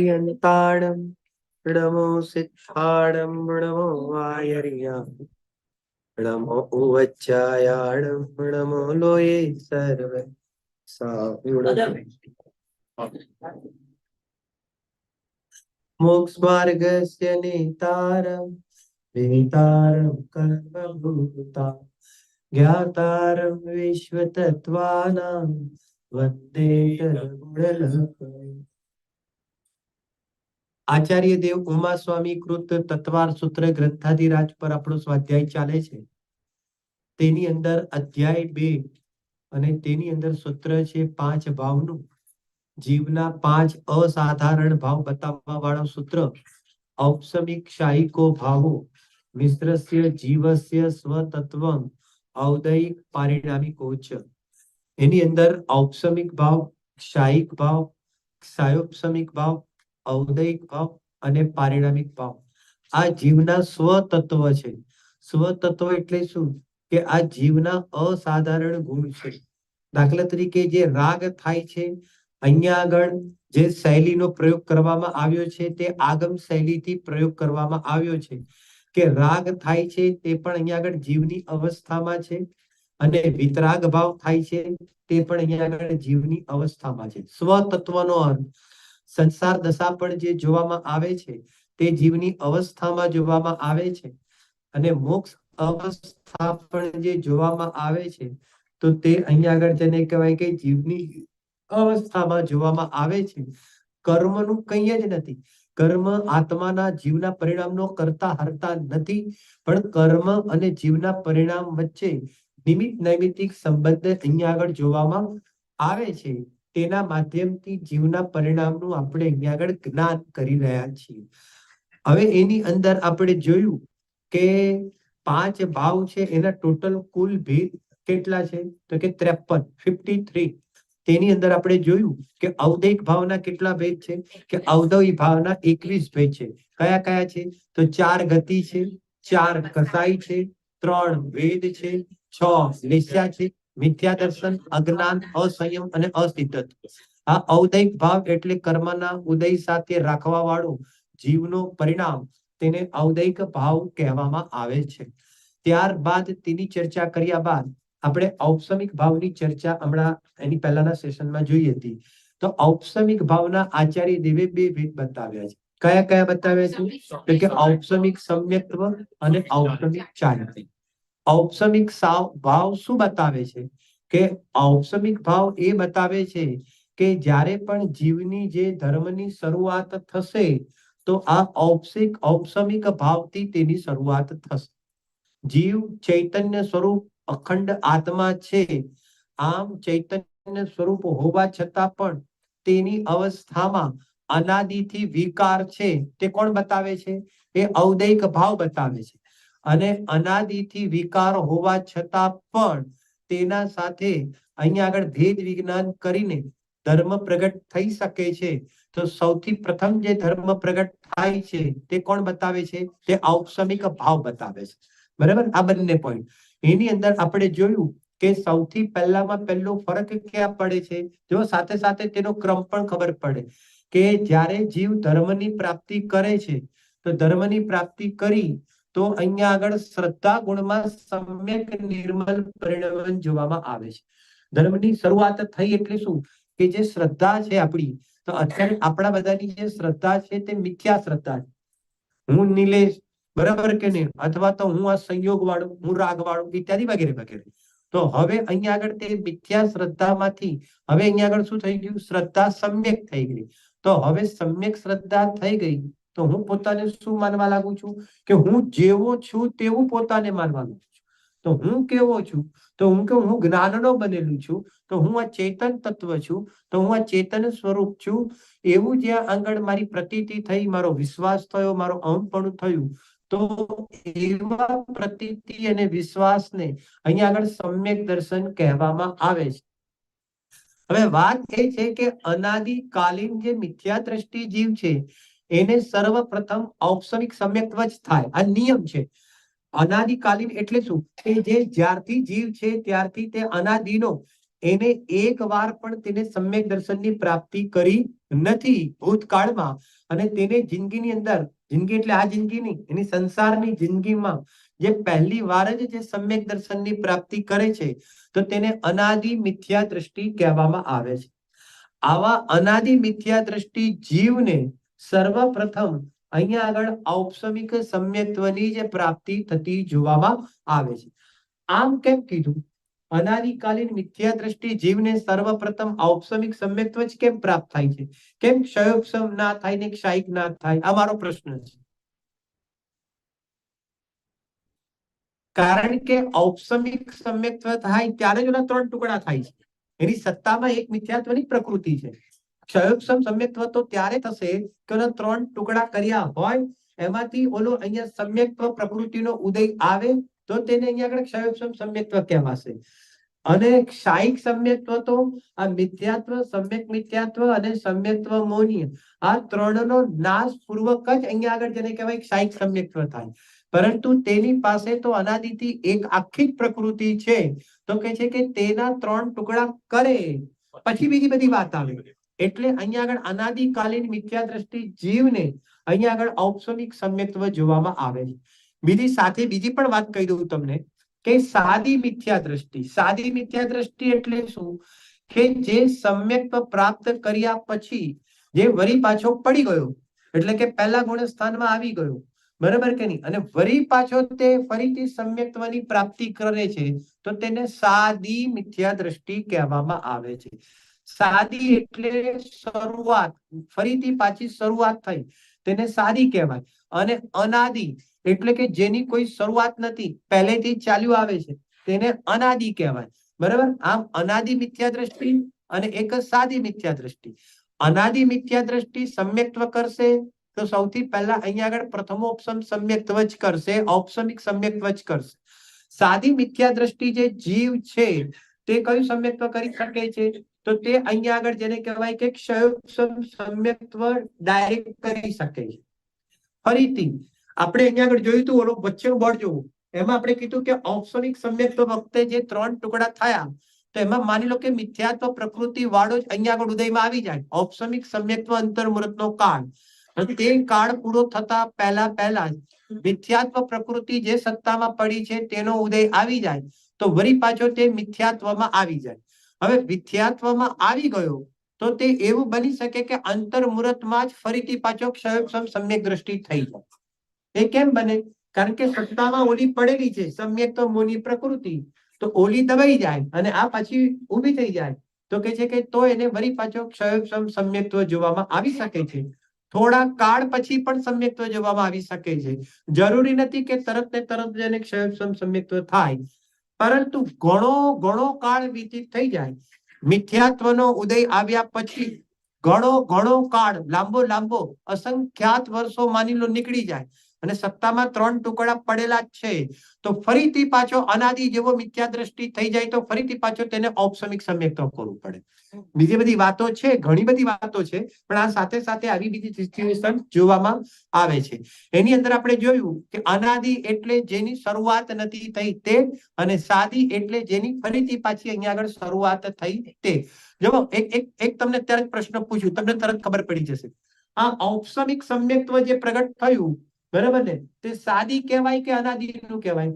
યંતાણમ નમો સિદ્ધાણમ નમો વાયર્યા નમો ઉવચ્ચાયાણમ નમો લોયે સર્વે મોક્ષ માર્ગસ્ય નેતારમ વેતારમ કર્મભૂતા જ્ઞાતારમ વિશ્વતત્વાનાં વંદે ગુણલક્ષ્મી. આચાર્ય દેવ ઉમા સ્વામી કૃત તત્વાર સૂત્ર ગ્રંથાધિરાજ પર આપણો સ્વાધ્યાય ચાલે છે. તેની અંદર અધ્યાય 2 અને તેની અંદર સૂત્ર છે 5 ભાવનું. જીવના 5 અસાધારણ ભાવ બતાવવા વાળો સૂત્ર. ઔપસમિક શાયિકો ભાવો મિશ્રસ્ય જીવસ્ય સ્વતત્વં ઔદયિક પારિણામિકોચ. એની અંદર ઔપસમિક ભાવ, શાયિક ભાવ, સાયોપસમિક ભાવ, ઔદયિક ભાવ અને પારિણામિક ભાવ આ જીવના સ્વતત્વ છે. સ્વતત્વ એટલે શું? કે આ જીવના અસાધારણ ગુણ છે. દાખલા તરીકે જે રાગ થાય છે, અહીંયા આગળ જે શૈલીનો પ્રયોગ કરવામાં આવ્યો છે તે આગમ શૈલીથી પ્રયોગ કરવામાં આવ્યો છે. કે રાગ થાય છે તે પણ અહીંયા આગળ જીવની અવસ્થામાં છે અને વિતરાગ ભાવ થાય છે તે પણ અહીંયા આગળ જીવની અવસ્થામાં છે. સ્વતત્વનો અર્થ સંસાર દશા પણ જે જોવામાં આવે છે તે જીવની અવસ્થામાં જોવામાં આવે છે અને મોક્ષ અવસ્થા પણ જે જોવામાં આવે છે તો તે અહીંયા આગળ જેને કહેવાય કે જીવની અવસ્થામાં જોવામાં આવે છે. કર્મનું કંઈ જ નથી. કર્મ આત્માના જીવના પરિણામનો કરતા હરતા નથી, પણ કર્મ અને જીવના પરિણામ વચ્ચે નિમિત્ત નૈમિત્તિક સંબંધ અહીંયા આગળ જોવામાં આવે છે. તેના માધ્યમથી જીવના પરિણામનું આપણે અહીંયા આગળ જ્ઞાન કરી રહ્યા છીએ. હવે એની અંદર આપણે જોયું કે 5 ભાવ છે એના ટોટલ કુલ ભેદ કેટલા છે? તો કે 53. તેની અંદર આપણે જોયું કે ઔદયિક ભાવના કેટલા ભેદ છે? કે ઔદયિક ભાવના 21 ભેદ છે. કયા કયા છે? તો 4 ગતિ છે, 4 કસાઈ છે, 3 વેદ છે, 6 નિશ્ચય છે, મિથ્યા દર્શન, અજ્ઞાન, અસંયમ અને અસિદ્ધત્વ. આ ઔદયિક ભાવ એટલે કર્મના ઉદય સાથે રાખવા વાળો જીવનો પરિણામ, તેને ઔદયિક ભાવ કહેવામાં આવે છે. ત્યારબાદ તેની ચર્ચા કર્યા બાદ આપણે ઔપસમિક ભાવની ચર્ચા હમણાં એની પહેલાના સેશનમાં જોઈ હતી. તો ઔપસમિક ભાવના આચાર્ય દેવે 2 ભેદ બતાવ્યા છે. કયા કયા બતાવ્યા છે? તો કે ઔપસમિક સમ્યક્ત્વ અને ઔપસમિક ચારિત્ર્ય. ઔપસમિક ભાવ શું બતાવે છે? કે ઔપસમિક ભાવ એ બતાવે છે કે જ્યારે પણ જીવની જે ધર્મની શરૂઆત થશે તો આ ઔપસમિક ભાવથી તેની શરૂઆત થશે. જીવ ચૈતન્ય સ્વરૂપ અખંડ આત્મા છે. આમ ચૈતન્ય સ્વરૂપ હોવા છતાં પણ તેની અવસ્થામાં અનાદિથી વિકાર છે. તે કોણ બતાવે છે? એ ઔદયિક ભાવ બતાવે છે. અને અનાદિથી વિકાર હોવા છતાં પણ તેના સાથે અહીંયા આગળ ભેદ વિજ્ઞાન કરીને ધર્મ પ્રગટ થઈ શકે છે. તો સૌથી પ્રથમ જે ધર્મ પ્રગટ થાય છે તે કોણ બતાવે છે? તે ઔપસમિક ભાવ બતાવે છે. બરાબર? આ બંને પોઈન્ટ એની અંદર આપણે જોયું કે સૌથી પહેલામાં પહેલો ફરક ક્યાં પડે છે? જો સાથે સાથે તેનો ક્રમ પણ ખબર પડે કે જ્યારે જીવ ધર્મની પ્રાપ્તિ કરે છે તો ધર્મની પ્રાપ્તિ કરી તો અહીંયા આગળ શ્રદ્ધા ગુણમાં સમ્યક નિર્મલ પરિણમન જોવામાં આવે છે. ધર્મની શરૂઆત થઈ એટલે શું? કે જે શ્રદ્ધા છે આપણી, તો અત્યારે આપણા બધાની જે શ્રદ્ધા છે તે મિથ્યા શ્રદ્ધા છે. હું નિલેશ, બરાબર કે નહીં? અથવા તો હું આ સંયોગ વાળું, હું રાગ વાળું ઇત્યાદિ વગેરે વગેરે. તો હવે અહીંયા આગળ તે મિથ્યા શ્રદ્ધામાંથી હવે અહીંયા આગળ શું થઈ ગયું? શ્રદ્ધા સમ્યક થઈ ગઈ. તો હવે સમ્યક શ્રદ્ધા થઈ ગઈ તો હું પોતાને શું માનવા લાગુ છું? કે હું જેવો છું તેવું પોતાને માનવા લાગુ છું. તો હું કેવો છું? તો હું જ્ઞાનનો બનેલું છું. તો હું આ ચેતન તત્વ છું. તો હું આ ચેતન સ્વરૂપ છું. એવું જ્યાં આગળ મારી પ્રતીતિ થઈ, મારો વિશ્વાસ થયો, મારો અહંપણું થયું, તો એવા પ્રતીતિ અને વિશ્વાસને અહીંયા આગળ સમ્યક દર્શન કહેવામાં આવે છે. હવે વાત એ છે કે અનાદિકાલીન જે મિથ્યા દ્રષ્ટિ જીવ છે એને સર્વપ્રથમ ઔપસમિક સમ્યક્ત્વ જ થાય. આ નિયમ છે. અનાદિકાલીન એટલે શું? કે જે જ્યારથી જીવ છે ત્યારથી તે અનાદિનો એને એક વાર પણ તેને સમ્યક દર્શનની પ્રાપ્તિ કરી નથી ભૂતકાળમાં, અને તેને જિંદગીની અંદર, જિંદગી એટલે આ જિંદગી નહીં, એની સંસારની જિંદગીમાં જે પહેલી વાર જ જે સમ્યક દર્શનની પ્રાપ્તિ કરે છે તો તેને અનાદિ મિથ્યા દ્રષ્ટિ કહેવામાં આવે છે. આવા અનાદિ મિથ્યા દ્રષ્ટિ જીવને સર્વપ્રથમ અહીંયા આગળ ઔપસમિક સમ્યક્ત્વની જે પ્રાપ્તિ થતી જોવામાં આવે છે. આમ કેમ કીધું? અનાદિકાલીન મિથ્યા દ્રષ્ટિ જીવને સર્વપ્રથમ ઔપસમિક સમ્યક્ત્વ જ કેમ પ્રાપ્ત થાય છે? કેમ ક્ષયોપસમ ના થાય ને ક્ષાયિક ના થાય? આ મારો પ્રશ્ન છે. કારણ કે ઔપસમિક સમ્યક્ત્વ થાય ત્યારે જ એના ત્રણ ટુકડા થાય છે. એની સત્તામાં એક મિથ્યાત્વની પ્રકૃતિ છે. ક્ષયોપસમ સમ્યક્ત્વ તો ત્યારે થશે કે એના ત્રણ ટુકડા કર્યા હોય, એમાંથી ઓલો અહીંયા સમ્યક્ત્વ પ્રકૃતિનો ઉદય આવે તો તેને અહીંયા આગળ ક્ષયોપસમ સમ્યક્ત્વ કહેવાશે. અને ક્ષાયિક સમ્યક્ત્વ તો આ મિથ્યાત્વ, સમ્યક મિથ્યાત્વ અને સમ્યક્ત્વ મૌનીય, આ ત્રણનો નાશ પૂર્વક જ અહીંયા આગળ જેને કહેવાય ક્ષાયિક સમ્યક્ત્વ થાય. પરંતુ તેની પાસે તો અનાદિથી એક આખી જ પ્રકૃતિ છે, તો કે છે કે તેના ત્રણ ટુકડા કરે પછી બીજી બધી વાત આવે. એટલે અહીંયા આગળ અનાદિકાલીન મિથ્યા દ્રષ્ટિ જીવને અહીંયા આગળ ઔપસમિક સમ્યક્ત્વ જોવામાં આવે છે. બીજી સાથે બીજી પણ વાત કહી દઉં તમને કે સાદી મિથ્યા દ્રષ્ટિ. સાદી મિથ્યા દ્રષ્ટિ એટલે શું? કે જે સમ્યક્ત્વ પ્રાપ્ત કર્યા પછી જે વરી પાછો પડી ગયો, એટલે કે પહેલા ગુણ સ્થાનમાં આવી ગયો, બરાબર કે નહીં, અને વરી પાછો તે ફરીથી સમ્યક્ત્વની પ્રાપ્તિ કરે છે તો તેને સાદી મિથ્યા દ્રષ્ટિ કહેવામાં આવે છે. સાદી એટલે શરૂઆત, ફરીથી પાછી શરૂઆત થઈ, તેને સાદી કહેવાય. અને અનાદિ એટલે કે જેની કોઈ શરૂઆત નથી, પહેલેથી ચાલ્યું આવે છે, તેને અનાદિ કહેવાય. બરાબર? આમ અનાદિ મિથ્યા દ્રષ્ટિ અને એક સાદી મિથ્યા દ્રષ્ટિ. અનાદિ મિથ્યા દ્રષ્ટિ સમ્યક્ત્વ કરશે તો સૌથી પહેલા અહીંયા આગળ પ્રથમોપસમ સમ્યક્ત્વ જ કરશે, ઔપસમિક સમ્યક્ત્વ જ કરશે. સાદી મિથ્યા દ્રષ્ટિ જે જીવ છે તે કયું સમ્યક્ત્વ કરી શકે છે? તો તે અહીંયા આગળ જેને કહેવાય કે ક્ષયોપસમ સમ્યક્ત્વ ડાયરેક્ટ કરી શકે છે. ફરીથી આપણે અહીંયા આગળ જોયું હતું, ઓલો વચ્ચેનું બોર્ડ જોવું, એમાં આપણે કીધું કે ઔપસમિક સમ્યક્ત્વ વખતે જે ત્રણ ટુકડા થયા તો એમાં માની લો કે મિથ્યાત્વ પ્રકૃતિ વાળો જ અહીંયા આગળ ઉદયમાં આવી જાય. ઔપસમિક સમ્યક્ત્વ અંતર્મુહૂર્તનો કાળ, તે કાળ પૂરો થતા પહેલા જ મિથ્યાત્વ પ્રકૃતિ જે સત્તામાં પડી છે તેનો ઉદય આવી જાય તો વળી પાછો તે મિથ્યાત્વમાં આવી જાય. હવે મિથ્યાત્વમાં આવી ગયો તો તે એવું બની શકે કે અંતર્મુહૂર્તમાં જ ફરીથી પાછો ક્ષયોપસમ સમ્યક દ્રષ્ટિ થઈ જાય. એ કેમ બને? કારણ કે સત્તામાં ઓલી પડેલી છે સમ્યક્ત્વ મૌની પ્રકૃતિ, તો ઓલી દબાઈ જાય અને આ પાછી ઊભી થઈ જાય, તો કે છે કે તો એને વળી પાછો ક્ષયોપસમ સમ્યક્ત્વ જોવામાં આવી શકે છે. થોડા કાળ પછી પણ સમ્યક્ત્વ જોવામાં આવી શકે છે. જરૂરી નથી કે તરત ને તરત જેને ક્ષયોપસમ સમ્યક્ત્વ થાય, પરંતુ ઘણો કાળ વ્યતીત થઈ જાય. મિથ્યાત્વનો ઉદય આવ્યા પછી ઘણો કાળ, લાંબો અસંખ્યાત વર્ષો માની લો નીકળી જાય અને સત્તામાં ત્રણ ટુકડા પડેલા જ છે, તો ફરીથી પાછો અનાદિ જેવો મિથ્યા દ્રષ્ટિ થઈ જાય તો ફરીથી પાછો તેને ઔપસમિક સમ્યક્ત્વ કરવું પડે. બીજી બધી વાતો છે, ઘણી બધી વાતો છે, પણ આ સાથે સાથે આવી બીજી સિચ્યુએશન જોવામાં આવે છે. એની અંદર આપણે જોયું કે અનાદિ એટલે જેની શરૂઆત નથી થઈ તે, અને સાદી એટલે જેની ફરીથી પાછી અહીંયા આગળ શરૂઆત થઈ તે. જો એક તમને તરત પ્રશ્ન પૂછ્યું, તમને તરત ખબર પડી જશે. આ ઔપસમિક સમ્યક્ત્વ જે પ્રગટ થયું, બરાબર ને, તે સાદી કહેવાય કે અનાદિ નું કહેવાય?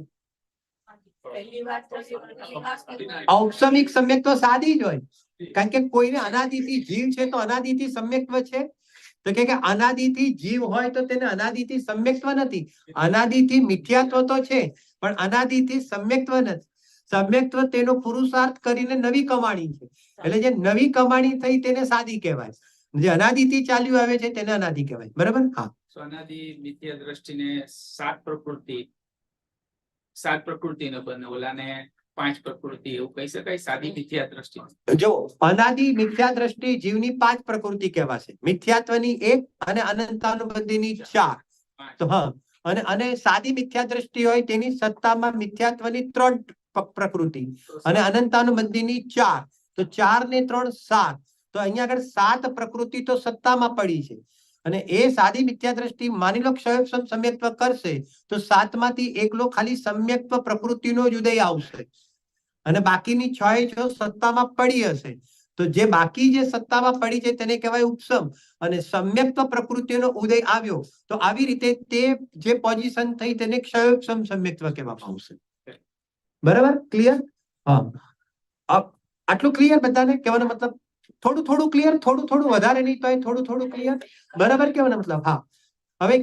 ઔપસમિક સમ્યક્ત્વ સાદી જ હોય, કારણ કે કોઈને અનાદિથી જીવ છે તો અનાદિથી સમ્યક્ત્વ છે. તો કે અનાદિથી જીવ હોય તો તેને અનાદિથી સમ્યક્ત્વ નથી. અનાદિથી મિથ્યાત્વ તો છે પણ અનાદિથી સમ્યક્ત્વ નથી. સમ્યક્ત્વ તેનો પુરુષાર્થ કરીને નવી કમાણી છે, એટલે જે નવી કમાણી થઈ તેને સાદી કહેવાય. જે અનાદિથી ચાલ્યું આવે છે તેને અનાદિ કહેવાય. બરાબર? હા. અનાદિ મિથ્યા દ્રષ્ટિને સાત પ્રકૃતિનો બને, ઓલાને પાંચ પ્રકૃતિ, એવું કહી શકાય સાદી મિથ્યા દ્રષ્ટિ? જો અનાદિ મિથ્યા દ્રષ્ટિ જીવની પાંચ પ્રકૃતિ કહેવાશે, મિથ્યાત્વની એક અને અનંતાનુબંધીની ચાર. તો હા, અને સાદી મિથ્યા દ્રષ્ટિ હોય તેની સત્તામાં મિથ્યાત્વની ત્રણ પ્રકૃતિ અને અનંતાનુબંધીની ચાર, તો 4 ને 3 7. તો અહીંયા આગળ 7 પ્રકૃતિ તો સત્તામાં પડી છે, અને એ સાદી મિથ્યા દ્રષ્ટિ માની લો ક્ષયોપસમ સમ્યક્ત્વ કરશે તો 7 માંથી એકલો ખાલી સમ્યક્ત્વ પ્રકૃતિનો જ ઉદય આવશે, અને બાકીની 6 સત્તામાં પડી હશે. તો જે બાકી જે સત્તામાં પડી છે તેને કહેવાય ઉપસમ, અને સમ્યક્ત્વ પ્રકૃતિનો ઉદય આવ્યો તો આવી રીતે તે જે પોઝિશન થઈ તેને ક્ષયોપસમ સમ્યક્ત્વ કહેવામાં આવશે. બરાબર, ક્લિયર? હા, આટલું ક્લિયર બધાને? કહેવાનો મતલબ થોડું થોડું ક્લિયર, થોડું થોડું વધારે નહીં તો થોડું થોડું ક્લિયર. બરાબર, કહેવાનો મતલબ. હા, હવે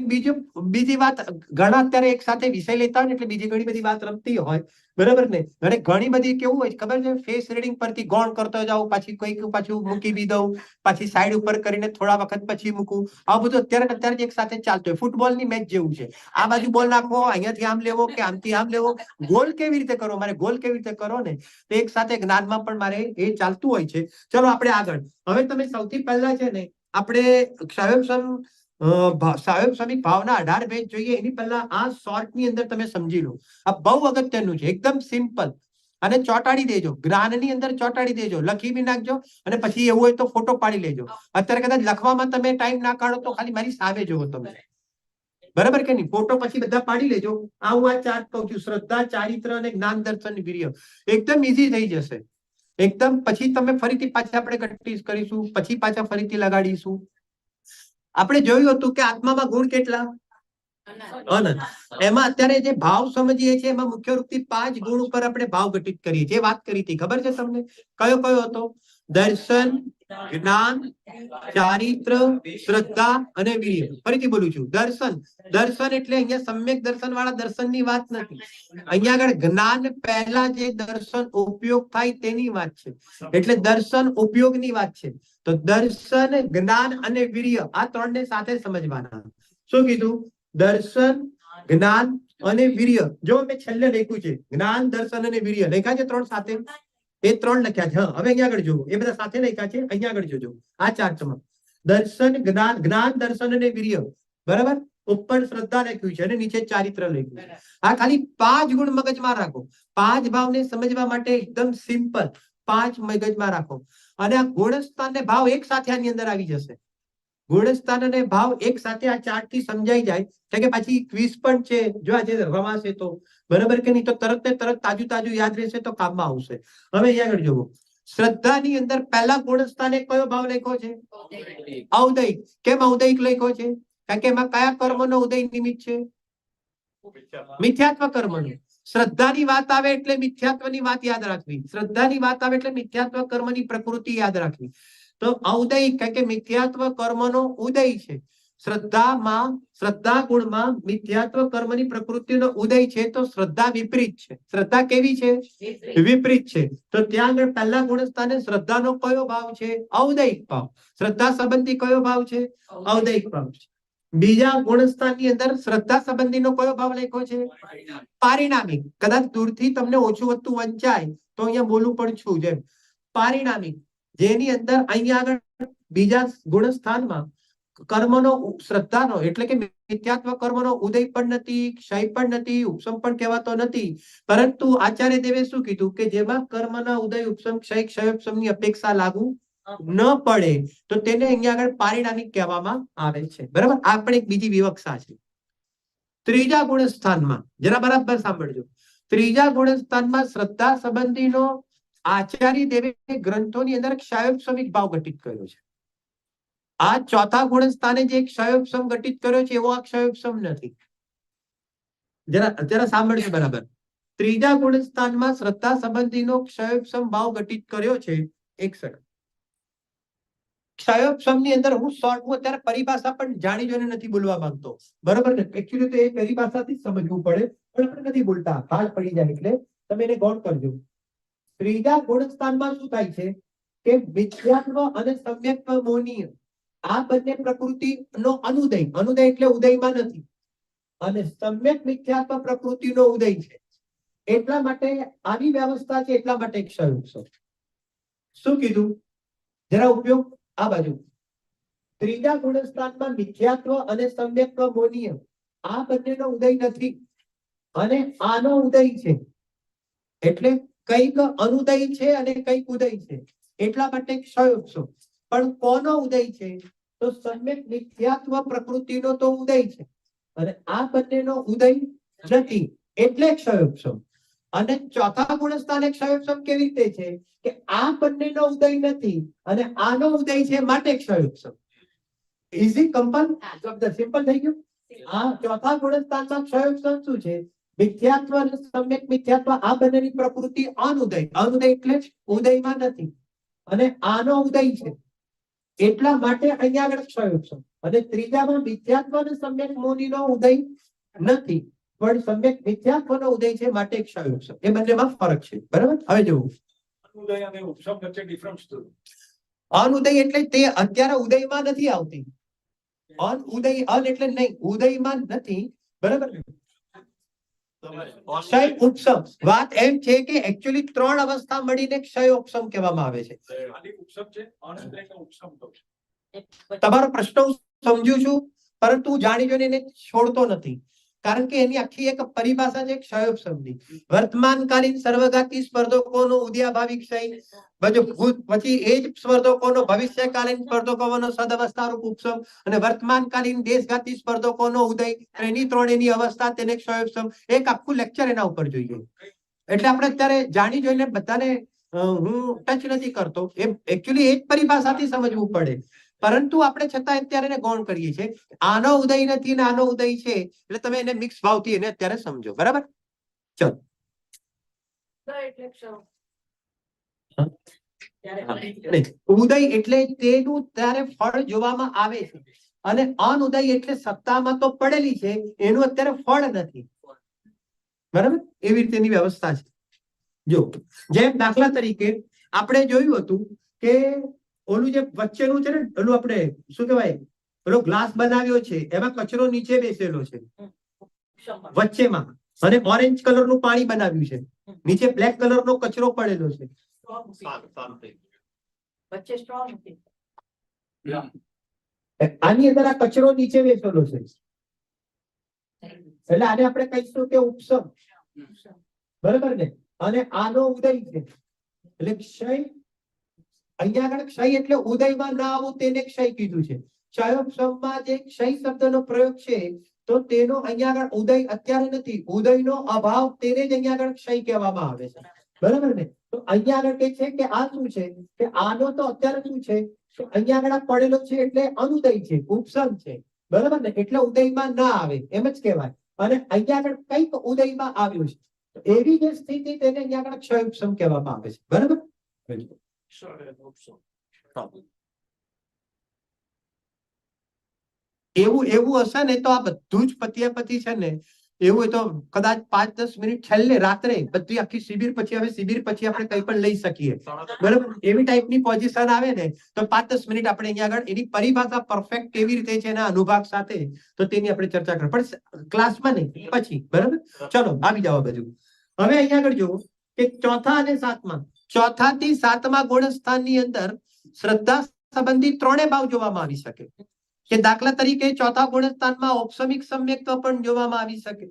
બીજી વાત, ઘણા અત્યારે એક સાથે વિષય લેતા હોય ને એટલે બીજી ઘણી બધી વાત રમતી હોય, બરાબર ને? અને ઘણી બધી કેવું હોય ખબર છે, ફેસ રીડિંગ પરથી ગોણ કરતો જાઉં, પાછી પાછું મૂકી બી દઉં, પાછી સાઈડ ઉપર કરીને થોડા વખત પછી મૂકું. આ બધું અત્યારે એક સાથે ચાલતું હોય, ફૂટબોલની મેચ જેવું છે. આ બાજુ બોલ નાખવો, અહીંયાથી આમ લેવો કે આમથી આમ લેવો, ગોલ કેવી રીતે કરો, મારે ગોલ કેવી રીતે કરો ને, તો એક સાથે જ્ઞાનમાં પણ મારે એ ચાલતું હોય છે. ચલો આપણે આગળ. હવે તમે સૌથી પહેલા છે ને આપણે સ્વાયંસમિક ભાવના 18 પેજ જોઈએ એની પહેલા આ શોર્ટ ની અંદર તમે સમજી લો. આ બહુ અગત્યનું છે, એકદમ સિમ્પલ. અને ચોટાડી દેજો, જ્ઞાનની અંદર ચોટાડી દેજો, લખી બી નાખજો, અને પછી એવું હોય તો ફોટો પાડી લેજો. અત્યારે કદાચ લખવામાં તમે ટાઈમ ના કાઢો તો ખાલી મારી સામે જોવો તમે. બરાબર કે નહીં? ફોટો પછી બધા પાડી લેજો. હું આ ચાર્ટ કહું છું, શ્રદ્ધા, ચારિત્ર અને જ્ઞાન, દર્શન, વીર્ય. એકદમ ઈઝી થઈ જશે એકદમ. પછી તમે ફરીથી પાછા આપણે પ્રેક્ટિસ કરીશું, પછી પાછા ફરીથી લગાડીશું. આપણે જોયું હતું કે આત્મામાં ગુણ કેટલા? અનંત. એમાં અત્યારે જે ભાવ સમજીએ છીએ એમાં મુખ્ય રૂપથી 5 ગુણ ઉપર આપણે ભાવ ઘટિત કરીએ છીએ. વાત કરી હતી ખબર છે તમને? કયો કયો હતો? દર્શન, જ્ઞાન, ચારિત્ર, શ્રદ્ધા અને વીર્ય. ફરીથી બોલું છું, દર્શન એટલે અહીંયા સમ્યક દર્શન વાળા દર્શનની વાત નથી. અહીંયા આગળ જ્ઞાન પહેલા જે દર્શન ઉપયોગ થાય તેની વાત છે. એટલે દર્શન ઉપયોગની વાત છે. તો દર્શન, જ્ઞાન અને વીર્ય આ ત્રણને સાથે સમજવાના. શું કીધું? દર્શન, જ્ઞાન અને વીર્ય. જો મેં છેલ્લે લખ્યું છે જ્ઞાન, દર્શન અને વીર્ય, લખ્યા છે ત્રણ સાથે. એ ત્રણ લખ્યા છે. હવે અહીંયા આગળ જોવો, એ બધા સાથે લખ્યા છે. અહીંયા આગળ જોજો આ ચાર્ટમાં દર્શન, જ્ઞાન, દર્શન અને વીર્ય. બરાબર? ઉપર શ્રદ્ધા લખ્યું છે અને નીચે ચારિત્ર લખ્યું છે. આ ખાલી 5 ગુણ મગજમાં રાખો. 5 ભાવને સમજવા માટે એકદમ સિમ્પલ. 5 મગજમાં રાખો અને આ ગુણસ્થાન ને ભાવ એક સાથે આની અંદર આવી જશે. ગુણસ્થાન અને ભાવ એક સાથે આ ચાર્ટ થી સમજાઈ જાય કે પછી ક્વિઝ પણ છે, જો આજે રમાશે તો. બરાબર કે નહીં? તો તરત ને તરત તાજું તાજું યાદ રહેશે તો કામમાં આવશે. હવે અહીંયા આગળ જોવો, શ્રદ્ધાની અંદર પહેલા ગુણસ્થાને કયો ભાવ લખ્યો છે? ઔદયિક. કેમ ઔદયિક લખ્યો છે? કારણ કે એમાં કયા કર્મનો ઉદય નિમિત્ત છે? મિથ્યાત્વ કર્મનું. શ્રદ્ધાની વાત આવે એટલે મિથ્યાત્વની વાત યાદ રાખવી. શ્રદ્ધાની વાત આવે એટલે મિથ્યાત્વ કર્મની પ્રકૃતિ યાદ રાખવી. તો ઔદયિક કારણ કે મિથ્યાત્વ કર્મનો ઉદય છે. શ્રદ્ધા ગુણમાં મિથ્યાત્વ કર્મની પ્રકૃતિનો ઉદય છે. તો શ્રદ્ધા વિપરીત છે. શ્રદ્ધા કેવી છે? વિપરીત છે. તો ત્યાં આગળ પહેલા ગુણસ્થાને શ્રદ્ધાનો કયો ભાવ છે? ઔદયિક ભાવ. શ્રદ્ધા સંબંધી કયો ભાવ છે? ઔદયિક ભાવ છે. બીજા ગુણસ્થાનની અંદર શ્રદ્ધા સંબંધીનો કયો ભાવ લખ્યો છે? પારિણામિક. કદાચ દૂરથી તમને ઓછું વધતું વંચાય તો અહીંયા બોલું પણ છું જેમ પારિણામિક, જેની અંદર અહીંયા આગળ બીજા ગુણસ્થાનમાં કર્મનો, શ્રદ્ધાનો એટલે કે મિથ્યાત્વ કર્મનો ઉદય પણ નથી, ક્ષય પણ નથી, ઉપસમ પણ કહેવાતો નથી. પરંતુ આચાર્ય દેવે શું કીધું કે જેમાં કર્મના ઉદય, ઉપસમ, ક્ષય, ક્ષયોપસમની અપેક્ષા લાગુ ન પડે તો તેને અહીંયા આગળ પારિણામિક કહેવામાં આવે છે. બરાબર? આ પણ એક બીજી વિવક્ષા છે. ત્રીજા ગુણસ્થાનમાં જરા બરાબર સાંભળજો. ત્રીજા ગુણસ્થાનમાં શ્રદ્ધા સંબંધીનો આચાર્ય દેવે ગ્રંથોની અંદર ક્ષયોપસમિક ભાવ ઘટિત કર્યો છે. આ ચોથા ગુણસ્થાને જે ક્ષયોપસમ ઘટિત કર્યો છે એવો આ ક્ષયોપસમ નથી. જરા સાંભળજો બરાબર. ત્રીજા ગુણસ્થાનમાં શ્રદ્ધા સંબંધીનો ક્ષયોપસમ ભાવ ઘટિત કર્યો છે. એક સેકન્ડ. ક્ષયોપસમની અંદર હું અત્યારે પરિભાષા પણ જાણી જોઈને નથી બોલવા માંગતો. બરોબર ને? એકચ્યુઅલી તો એ પરિભાષાથી સમજવું પડે પણ આપણે નથી બોલતા, ભાગ પડી જાય એટલે તમે એને ગૌણ કરજો. ત્રીજા ગુણસ્થાનમાં શું થાય છે કે મિથ્યાત્વ અને સમ્યક્ત્વ મોહનીય આ બંને પ્રકૃતિનો અનુદય. અનુદય એટલે ઉદયમાં નથી. અને સમ્યક મિથ્યાત્વ પ્રકૃતિનો ઉદય છે. એટલા માટે આવી વ્યવસ્થા છે. એટલા માટે ક્ષયોપસમ. શું કીધું? જરા ઉપયોગ આ બાજુ. ત્રીજા ગુણસ્થાનમાં મિથ્યાત્વ અને સમ્યક્ત્વ મોહનીય આ બંનેનો ઉદય નથી અને આનો ઉદય છે. એટલે કઈક અનુદય છે અને કઈક ઉદય છે. એટલા માટે ક્ષયોપસમ. પણ કોનો ઉદય છે? તો સમ્યક મિથ્યાત્વ પ્રકૃતિનો તો ઉદય છે અને આ બંનેનો ઉદય નથી એટલે ક્ષયોપસમ. અને ચોથા ગુણસ્થાને ક્ષયોપસમ કેવી રીતે છે કે આ બંનેનો ઉદય નથી અને આનો ઉદય છે માટે ક્ષયોપસમ. ઇઝી કમ્પલ સિમ્પલ થઈ ગયું. આ ચોથા ગુણસ્થાનમાં ક્ષયોપસમ શું છે? મિથ્યાત્વ અને સમ્યક મિથ્યાત્વ, આ બંનેની પ્રકૃતિ અનુદય. અનુદય એટલે જ ઉદયમાં નથી અને આનો ઉદય છે એટલા માટે અહીંયા આગળ ક્ષયોપસમ. અને ત્રીજામાં મિથ્યાત્વ અને સમ્યક મોનીનો ઉદય નથી પણ સમ્યક મિથ્યાત્વનો ઉદય છે માટે ક્ષયોપસમ. એ બંનેમાં ફરક છે. બરાબર. હવે જુઓ, અનુદય અને ઉપસમ વચ્ચે ડિફરન્સ શું? અનુદય એટલે તે અત્યારે ઉદયમાં નથી આવતી. અનુદય અન એટલે નહીં, ઉદયમાં નથી. બરાબર. ક્ષય ઉપસમ. વાત એમ છે કે એકચ્યુઅલી ત્રણ અવસ્થા મળીને ક્ષયોપસમ કહેવામાં આવે છે. ખાલી ઉપસમ છે, અનુદય ને ઉપસમ તો છે. તમારો પ્રશ્ન હું સમજુ છું પરંતુ હું જાણી જોઈને એને છોડતો નથી કારણ કે એની આખી એક પરિભાષા છે ક્ષયોપસમની. વર્તમાનકાલીન સર્વઘાતી સ્પર્ધકોનો ઉદયાભાવી ક્ષય, પછી એ જ સ્પર્ધકોનો ભવિષ્યકાલીન સ્પર્ધકોનો સદઅવસ્થારૂપ ઉપસમ અને વર્તમાનકાલીન દેશઘાતી સ્પર્ધકોનો ઉદય, એની ત્રણેયની અવસ્થા તેને ક્ષયોપસમ. એક આખું લેક્ચર એના ઉપર જોઈએ. એટલે આપણે અત્યારે જાણી જોઈને બધાને હું ટચ નથી કરતો. એ એકચ્યુઅલી એક પરિભાષાથી સમજવું પડે પરંતુ આપણે છતાં અત્યારે એને ગૌણ કરીએ છીએ. આનો ઉદય નથી ને આનો ઉદય છે એટલે તમે એને મિક્સ ભાવથી એને અત્યારે સમજો. બરાબર. ચલો. ઉદય એટલે તેનું ત્યારે ફળ જોવામાં આવે છે અને અનુદય એટલે સત્તામાં તો પડેલી છે એનું અત્યારે ફળ નથી. બરાબર. એવી રીતેની વ્યવસ્થા છે. જો જેમ દાખલા તરીકે આપણે જોયું હતું કે ઓલું જે વચ્ચેનું છે ને, ઓલું આપણે શું કહેવાય, ઓલો ગ્લાસ બનાવ્યો છે એમાં કચરો નીચે બેસેલો છે વચ્ચેમાં, અને ઓરેન્જ કલરનું પાણી બનાવ્યું છે, નીચે બ્લેક કલરનો કચરો પડેલો છે. આની અંદર આ કચરો નીચે બેસેલો છે એટલે આને આપણે કહીશું કે ઉપસમ. બરાબર ને. અને આનો ઉદય છે એટલે ક્ષય. અહીંયા આગળ ક્ષય એટલે ઉદયમાં ના આવું તેને ક્ષય કીધું છે. ક્ષયોપસમમાં જે ક્ષય શબ્દનો પ્રયોગ છે તો તેનો અહીંયા આગળ ઉદય અત્યારે નથી, ઉદયનો અભાવ તેને જ અહીંયા આગળ ક્ષય કહેવામાં આવે છે. બરાબર ને. તો અહીંયા આગળ કે છે કે આ શું છે કે આનો તો અત્યારે શું છે તો અહીંયા આગળ આ પડેલો છે એટલે અનુદય છે, ઉપસમ છે. બરાબર ને. એટલે ઉદયમાં ના આવે એમ જ કહેવાય. અને અહીંયા આગળ કઈક ઉદયમાં આવ્યું છે એવી જે સ્થિતિ તેને અહીંયા આગળ ક્ષયોપસમ કહેવામાં આવે છે. બરાબર. એવું હશે ને તો આ બધું જ પત્યાપતિ છે ને, એવું તો કદાચ 5-10 મિનિટ છેલ્લે રાત્રે બધી આખી શિબિર પછી, હવે શિબિર પછી આપણે કઈ પણ લઈ શકીએ. બરાબર. એવી ટાઈપની પોઝિશન આવે ને તો 5-10 મિનિટ આપણે અહીંયા આગળ એની પરિભાષા પરફેક્ટ કેવી રીતે છે એના અનુભાગ સાથે તો તેની આપણે ચર્ચા કરીએ પણ ક્લાસમાં નહીં, પછી. બરાબર. ચલો આવી જાવ બધું. હવે અહીંયા આગળ જુઓ કે ચોથા અને સાતમા, ચોથા થી સાતમા ગુણસ્થાનની અંદર શ્રદ્ધા સંબંધી ત્રણે ભાવ જોવામાં આવી શકે. કે દાખલા તરીકે ચોથા ગુણસ્થાનમાં ઔપસમિક સમ્યક્ત્વ પણ જોવામાં આવી શકે,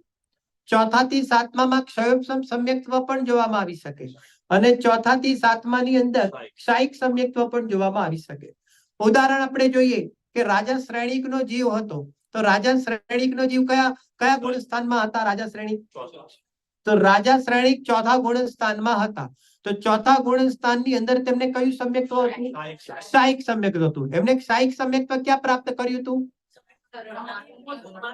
ચોથા થી સાતમામાં ક્ષયોપસમ સમ્યક્ત્વ પણ જોવામાં આવી શકે અને ચોથા થી સાતમાની અંદર ક્ષાયિક સમ્યક્ત્વ પણ જોવામાં આવી શકે. ઉદાહરણ આપણે જોઈએ કે રાજા શ્રેણિકનો જીવ હતો તો રાજા શ્રેણિકનો જીવ કયા ગુણસ્થાનમાં હતા? રાજા શ્રેણિક. તો રાજા શ્રેણિક ચોથા ગુણસ્થાનમાં હતા તો ચોથા ગુણસ્થાનની અંદર તેમને કયું સમ્યક્ત્વ હતું? ક્ષાયિક સમ્યક્ત્વ હતું. એમને ક્ષાયિક સમ્યક્ત્વ ક્યાં પ્રાપ્ત કર્યું હતું?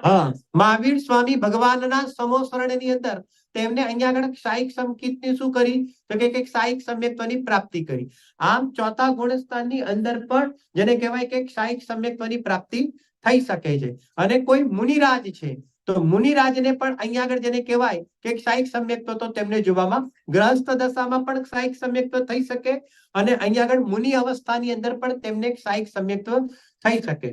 હા, મહાવીર સ્વામી ભગવાનના સમોસરણની અંદર તેમને અહીંયા આગળ ક્ષાયિક સંકિતની શું કરી તો કે ક્ષાયિક સમ્યક્ત્વની પ્રાપ્તિ કરી. આમ ચોથા ગુણસ્થાનની અંદર પણ જેને કહેવાય કે ક્ષાયિક સમ્યક્ત્વની પ્રાપ્તિ થઈ શકે છે. અને કોઈ મુનિરાજ છે તો મુનિરાજને પણ અહીંયા આગળ જેને કહેવાય કે ક્ષાયિક સમ્યક્ત્વ તો તેમને જોવામાં ગ્રહસ્થ દશામાં પણ ક્ષાયિક સમ્યક્ત્વ થઈ શકે અને અહીંયા આગળ મુનિ અવસ્થાની અંદર પણ તેમને ક્ષાયિક સમ્યક્ત્વ થઈ શકે.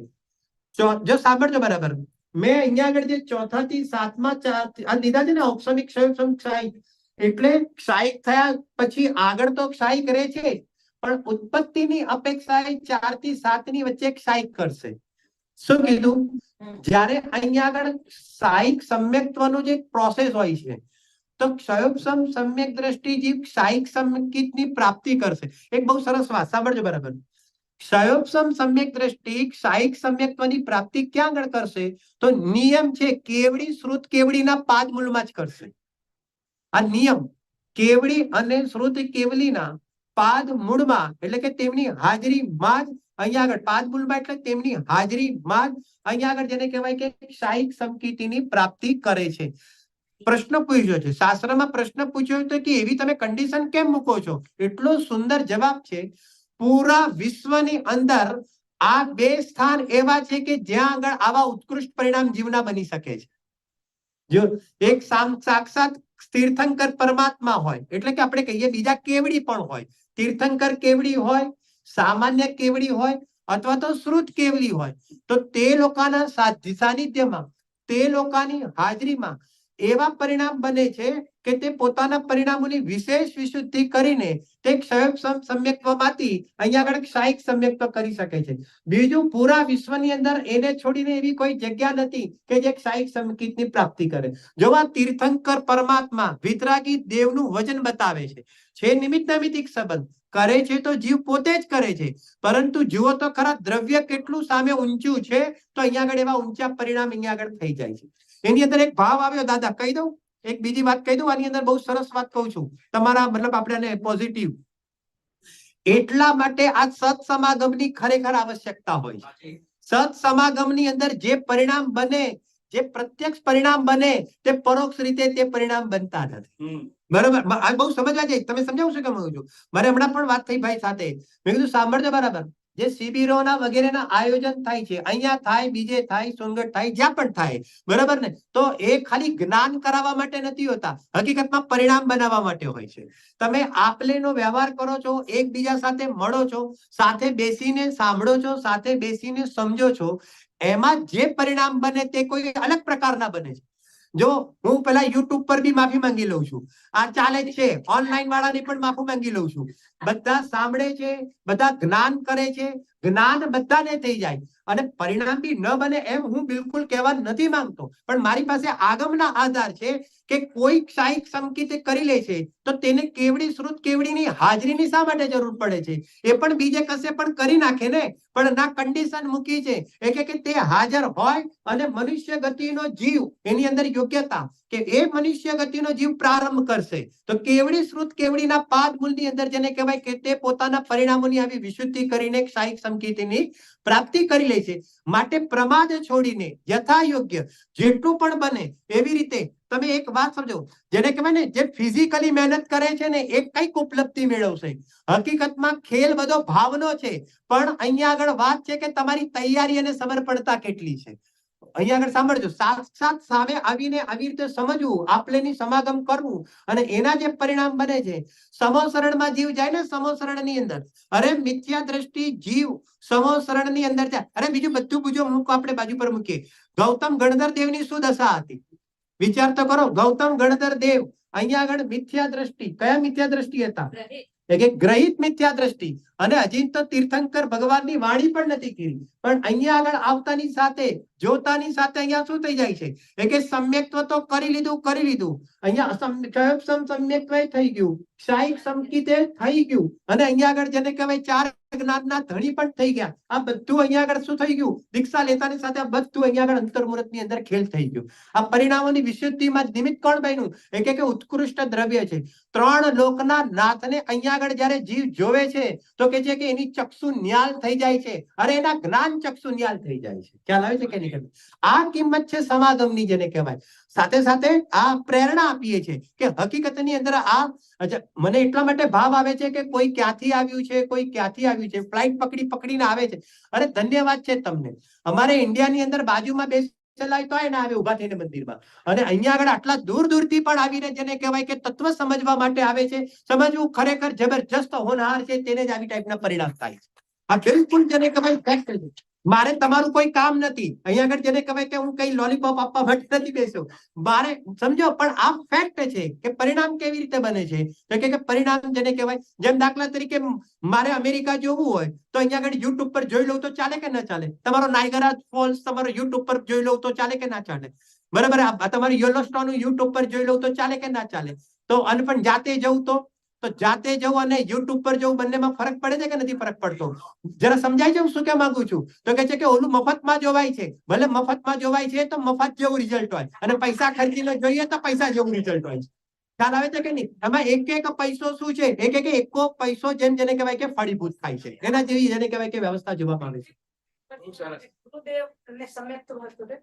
જો સાંભળજો બરાબર, મેં અહીંયા આગળ જે ચોથા થી સાતમા આ લીધા છે ને ઔપસમિક ક્ષયોપસમ ક્ષાયિક, એટલે ક્ષાયિક થયા પછી આગળ તો ક્ષાયિક રહે છે પણ ઉત્પત્તિની અપેક્ષાએ 4 થી 7 ની વચ્ચે ક્ષાયિક કરશે. શું કીધું? જ્યારે અહીંયા આગળ ક્ષાયિક સમ્યક્ત્વનો જે પ્રોસેસ હોય છે તો ક્ષયોપસમ સમ્યક દ્રષ્ટિ જીવ ક્ષાયિક સંકિતની પ્રાપ્તિ કરશે. એક બહુ સરસ વાત સાંભળજો બરાબર. ક્ષયોપસમ સમ્યક દ્રષ્ટિ ક્ષાયિક સમ્યક્ત્વની પ્રાપ્તિ ક્યાં આગળ કરશે તો નિયમ છે કેવડી શ્રુત કેવડીના પાદ મૂળમાં જ કરશે. આ નિયમ કેવડી અને શ્રુત કેવલીના પાદ મૂળમાં એટલે કે તેમની હાજરીમાં જ અહીંયા આગળ પાદ મૂળમાં એટલે તેમની હાજરીમાં જ અહીંયા આગળ જેને કહેવાય કે ક્ષાયિક સમકીર્તિની પ્રાપ્તિ કરે છે. પ્રશ્ન પૂછ્યો છે શાસ્ત્રમાં, પ્રશ્ન પૂછ્યો તો કે એવી તમે કન્ડિશન કેમ મૂકો છો? એટલો સુંદર જવાબ છે. પૂરા વિશ્વની અંદર આ બે સ્થાન એવા છે કે જ્યાં આગળ આવા ઉત્કૃષ્ટ પરિણામ જીવના બની શકે છે. જો એક સાક્ષાત તીર્થંકર પરમાત્મા હોય એટલે કે આપણે કહીએ બીજા કેવડી પણ હોય, તીર્થંકર કેવડી હોય, સામાન્ય કેવડી હોય અથવા તો શ્રુત કેવડી હોય, તો તે લોકોના સાનિધ્યમાં, તે લોકોની હાજરીમાં એવા પરિણામ બને છે કે તે પોતાના પરિણામોની વિશેષ વિશુદ્ધિ કરીને તે સમ્યક્ત્વમાંથી અહીંયા આગળ ક્ષાયિક સમ્યક્ત્વ કરી શકે છે. બીજું, પૂરા વિશ્વની અંદર એને છોડીને એવી કોઈ જગ્યા નથી કે જે ક્ષાયિક સંકેતની પ્રાપ્તિ કરે. જો આ તીર્થંકર પરમાત્મા વિતરાગી દેવનું વચન બતાવે છે નિમિત્ત નૈમિત્તિક સંબંધ કરે છે તો જીવ પોતે જ કરે છે, પરંતુ જુઓ તો ખરા દ્રવ્ય કેટલું સામે ઊંચું છે તો અહીંયા આગળ એવા ઊંચા પરિણામ અહીંયા આગળ થઈ જાય છે. એની અંદર એક ભાવ આવ્યો, દાદા કહી દઉં, એક બીજી વાત કહી દઉં, આની અંદર બહુ સરસ વાત કહું છું તમારા મતલબ આપણે પોઝિટિવ. એટલા માટે આ સત્સમાગમની ખરેખર આવશ્યકતા હોય છે. સત્સમાગમની અંદર જે પરિણામ બને, જે પ્રત્યક્ષ પરિણામ બને તે પરોક્ષ રીતે તે પરિણામ બનતા નથી. બરાબર, આ બહુ સમજવા જાય. તમે સમજાવશો કે હું છું? મારે હમણાં પણ વાત થઈ ભાઈ સાથે, મેં કીધું સાંભળજો બરાબર, જે શિબિરોના વગેરેના આયોજન થાય છે, અહીંયા થાય, બીજે થાય, સોનગઢ થાય, જ્યાં પણ થાય, બરાબર ને, તો એ ખાલી જ્ઞાન કરાવવા માટે નથી હોતા, હકીકતમાં પરિણામ બનાવવા માટે હોય છે. તમે આપલેનો વ્યવહાર કરો છો, એકબીજા સાથે મળો છો, સાથે બેસીને સાંભળો છો, સાથે બેસીને સમજો છો, એમાં જે પરિણામ બને તે કોઈ અલગ પ્રકારના બને છે. જો હું પેલા યુટ્યુબ પર બી માફી માંગી લઉં છું, આ ચાલે જ છે, ઓનલાઈન વાળાની પણ માફી માંગી લઉં છું. બધા સાંભળે છે, બધા જ્ઞાન કરે છે, જ્ઞાન બધાને થઈ જાય અને પરિણામ બી ન બને એમ હું બિલકુલ કહેવા નથી માંગતો, પણ મારી પાસે આગમના આધાર છે કે કોઈ ક્ષાયિક સંકેત કરી લે છે તો તેને કેવડી શ્રુત કેવડીની હાજરીની શા માટે જરૂર પડે છે? એ પણ બીજે કશે પણ કરી નાખે ને, પણ ના કન્ડિશન મૂકી છે એટલે કે તે હાજર હોય અને મનુષ્ય ગતિનો જીવ એની અંદર યોગ્યતા કે એ મનુષ્ય ગતિનો જીવ પ્રારંભ કરશે તો કેવડી શ્રુત કેવડીના પાદ મૂળની અંદર જેને કહેવાય કે તે પોતાના પરિણામોની આવી વિશુદ્ધિ કરીને ક્ષાયિક સંકેતની પ્રાપ્તિ કરી લે છે. માટે પ્રમાદ છોડીને યથા યોગ્ય જેટલું પણ બને એવી રીતે તમે એક વાત સમજો, જેને કહેવાય ને જે ફિઝિકલી મહેનત કરે છે ને એ કઈક ઉપલબ્ધિ મેળવશે. હકીકતમાં ખેલ બધો ભાવનો છે, પણ અહીંયા આગળ વાત છે કે તમારી તૈયારી અને સમર્પણતા કેટલી છે. અહીંયા આગળ સાંભળજો, સાક્ષાત સામે આવીને આવી રીતે સમજવું, આપલેની સમાગમ કરવું અને એના જે પરિણામ બને છે. સમોસરણમાં જીવ જાય ને, સમોસરણની અંદર, અરે મિથ્યા દ્રષ્ટિ જીવ સમોસરણની અંદર જાય, અરે બીજું બધું પૂછો મૂકો, આપણે બાજુ પર મૂકીએ. ગૌતમ ગણધર દેવની શું દશા હતી વિચાર તો કરો. ગૌતમ ગણધર દેવ અહીંયા આગળ મિથ્યા દ્રષ્ટિ, કયા મિથ્યા દ્રષ્ટિ હતા? કે ગ્રહિત મિથ્યા દ્રષ્ટિ. અને હજી તો તીર્થંકર ભગવાનની વાણી પણ નથી કરી, પણ અહીંયા આગળ આવતાની સાથે જોતાની સાથે અહીંયા શું થઈ જાય છે કે સમ્યક્ત્વ તો કરી લીધું, અહીંયા સમ્યક્ત્વ થઈ ગયું, ક્ષાયિક સંકેતે થઈ ગયું અને અહીંયા આગળ જેને કહેવાય ચાર જ્ઞાનના ધણી પણ થઈ ગયા. આ બધું અહીંયા આગળ શું થઈ ગયું? દીક્ષા લેતાની સાથે આ બધું અહીંયા આગળ અંતર્મુહૂર્તની અંદર ખેલ થઈ ગયું. આ પરિણામોની વિશુદ્ધિમાં નિમિત્ત કોણ બન્યું? કે ઉત્કૃષ્ટ દ્રવ્ય છે. ત્રણ લોકના નાથને અહીંયા આગળ જયારે જીવ જોવે છે તો કે છે કે એની ચક્ષુ ન્યાલ થઈ જાય છે, અરે એના જ્ઞાન ચક્ષુ ન્યાલ થઈ જાય છે. ખ્યાલ આવે છે કે નહીં? આ કિંમત છે સમાગમની જેને કહેવાય. સાથે સાથે આ પ્રેરણા આપીએ છે કે હકીકતની અંદર આ મને એટલા માટે ભાવ આવે છે કે કોઈ ક્યાંથી આવ્યું છે, કોઈ ક્યાંથી આવ્યું છે, ફ્લાઇટ પકડીને આવે છે. અરે ધન્યવાદ છે તમને. અમારે ઇન્ડિયાની અંદર બાજુમાં બેસેલા તો એને આવે ઉભા થઈને મંદિરમાં, અને અહીંયા આગળ આટલા દૂરથી પણ આવીને જેને કહેવાય કે તત્વ સમજવા માટે આવે છે. સમજવું ખરેખર જબરજસ્ત હોનહાર છે, તેને જ આવી ટાઈપના પરિણામ થાય છે. આ બિલકુલ જેને કહેવાય ફેક્ટ છે. મારે તમારું કોઈ કામ નથી અહીંયા આગળ જેને કહેવાય કે હું કઈ લોલીપોપ આપવા માટે નથી બેસ્યો, મારે સમજો, પણ આ ફેક્ટ છે કે પરિણામ કેવી રીતે બને છે. તો કે પરિણામ જેને કહેવાય, જેમ દાખલા તરીકે મારે અમેરિકા જોવું હોય તો અહીંયા આગળ યુટ્યુબ પર જોઈ લઉં તો ચાલે કે ના ચાલે? તમારો નાયગરા ફોલ્સ તમારો યુટ્યુબ પર જોઈ લઉં તો ચાલે કે ના ચાલે? બરાબર, તમારું યલોસ્ટોન યુટ્યુબ પર જોઈ લઉં તો ચાલે કે ના ચાલે? તો અને પણ જાતે જવું તો જાતે જવું અને યુટ્યુબ પર જવું બંનેમાં ફરક પડે છે કે નથી ફરક પડતો? જરા સમજાય છે હું શું કહેવા માંગુ છું? તો કે છે કે ઓલું મફતમાં જોવાય છે, ભલે મફતમાં જોવાય છે તો મફત જેવું રિઝલ્ટ હોય, અને પૈસા ખર્ચીને જોઈએ તો પૈસા જેવું રિઝલ્ટ હોય છે. ખ્યાલ આવે છે કે નહીં? એમાં એક એક પૈસો શું છે? એક એક એકો પૈસો જેમ જેને કહેવાય કે ફળીભૂત થાય છે, એના જેવી જેને કહેવાય કે વ્યવસ્થા જોવામાં આવે છે. બહુ સરસ. ગુરુદેવ અને સમ્યક્ત વસ્તુ છે.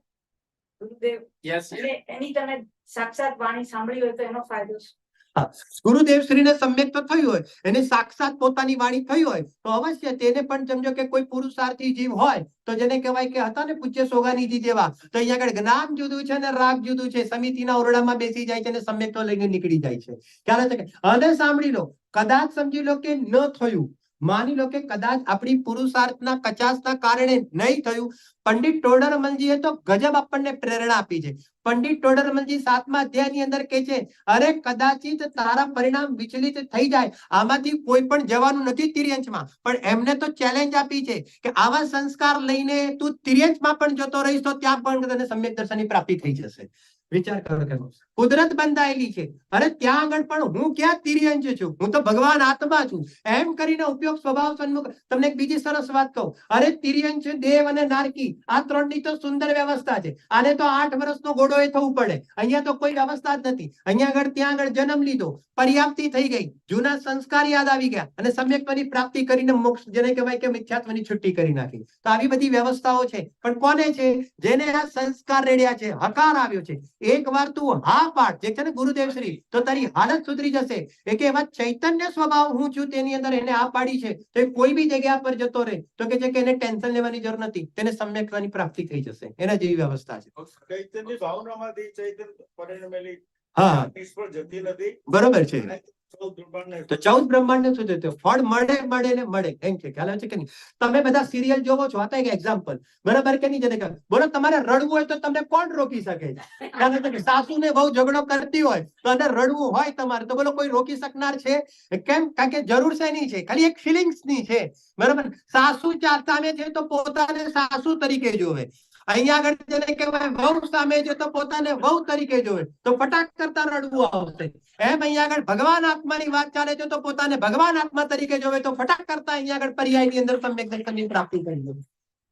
ગુરુદેવ Yes, yes. એટલે એની તમે સાક્ષાત વાણી સાંભળી હોય તો એનો ફાયદો શું? હા, ગુરુદેવ શ્રીને સમ્યક્ત થયું હોય, એને સાક્ષાત પોતાની વાણી થઈ હોય તો અવશ્ય તેને પણ સમજો કે કોઈ પુરુષાર્થી જીવ હોય તો જેને કહેવાય કે હતા ને પૂજ્ય સોગાનીજી જેવા, તો અહીંયા આગળ જ્ઞાન જુદું છે ને રાગ જુદું છે. સમિતિના ઓરડામાં બેસી જાય છે અને સમ્યક્ત લઈને નીકળી જાય છે. ખ્યાલ છે કે? અને સાંભળી લો, કદાચ સમજી લો કે ન થયું, માની લો કે કદાચ આપણી પુરુષાર્થના કચાશના કારણે નહીં થયું, પંડિત ટોડરમલજીએ તો ગજબ આપણને પ્રેરણા આપી છે. પંડિત ટોડરમલજી 7મા અધ્યાયની અંદર કહે છે, અરે કદાચિત તારા પરિણામ વિચલિત થઈ જાય, આમાંથી કોઈ પણ જવાનું નથી તિર્યંશમાં, પણ એમને તો ચેલેન્જ આપી છે કે આવા સંસ્કાર લઈને તું તિર્યંશમાં પણ જતો રહીશ તો ત્યાં પણ તને સમ્યક દર્શનની પ્રાપ્તિ થઈ જશે. વિચાર કરો કે કુદરત બંધાયેલી છે, અરે ત્યાં આગળ પણ હું ક્યાં તિર્યંશ છું, હું તો ભગવાન આત્મા છું, એમ કરીને ઉપયોગ સ્વભાવ સન્મુખ. તમને એક બીજી સરસ વાત કહું, અરે તિર્યંશ, દેવ અને નારકી આ ત્રણની તો સુંદર વ્યવસ્થા છે. આને તો 8 વર્ષનો ઘોડો એ થવું પડે, અહીંયા તો કોઈ વ્યવસ્થા જ નથી. અહીંયા આગળ ત્યાં આગળ જન્મ લીધો, પર્યાપ્તિ થઈ ગઈ, જૂના સંસ્કાર યાદ આવી ગયા અને સમ્યક્ત્વની પ્રાપ્તિ કરીને મોક્ષ જેને કહેવાય કે મિથ્યાત્વની છુટ્ટી કરી નાખી. તો આવી બધી વ્યવસ્થાઓ છે, પણ કોને છે? જેને આ સંસ્કાર રેડ્યા છે, હકાર આવ્યો છે. એક વાર તું હા પાડ, જે છે ને ગુરુદેવ શ્રી, તો તારી હાલત સુધરી જશે. એ કે એવા ચૈતન્ય સ્વભાવ હું છું તેની અંદર એને આ પાડી છે, તો એ કોઈ બી જગ્યા પર જતો રહે તો કે છે કે એને ટેન્શન લેવાની જરૂર નથી, તેને સમ્યક્ત્વની પ્રાપ્તિ થઈ જશે. એના જેવી વ્યવસ્થા છે. ચૈતન્ય ભાવનામાંથી ચૈતન્ય પરિણમેલી હા, નિષ્ફળ જતી નથી. બરોબર છે. અને 14 બ્રહ્માંડને તો 14 બ્રહ્માંડ શું છે? ફળ મળે મળે ને મળે, એમ છે. ખ્યાલ આવે છે કે નહીં? તમે બધા સિરિયલ જોવો છો, આ તો એક એક્ઝામ્પલ, બરાબર કે નહીં? જેને કહે બોલો તમારે રડવું હોય તો તમને કોણ રોકી શકે? ખ્યાલ આવે છે કે સાસુ ને બહુ ઝઘડો કરતી હોય તો અને રડવું હોય તમારે તો બોલો કોઈ રોકી શકનાર છે? કેમ? કારણ કે જરૂર છે નહીં છે, ખાલી એક ફિલિંગ્સ ની છે, બરાબર? સાસુ સામે છે તો પોતાને સાસુ તરીકે જોવે, અહીંયા આગળ જેને કહેવાય વહુ સામે છે તો પોતાને વહુ તરીકે જોવે, તો ફટાક કરતા રડવું આવશે. એમ અહીંયા આગળ ભગવાન આત્માની વાત ચાલે છે તો પોતાને ભગવાન આત્મા તરીકે જોવે, તો ફટાક કરતા અહીંયા આગળ પર્યાયની અંદર સમ્યક દર્શનની પ્રાપ્તિ કરી લે.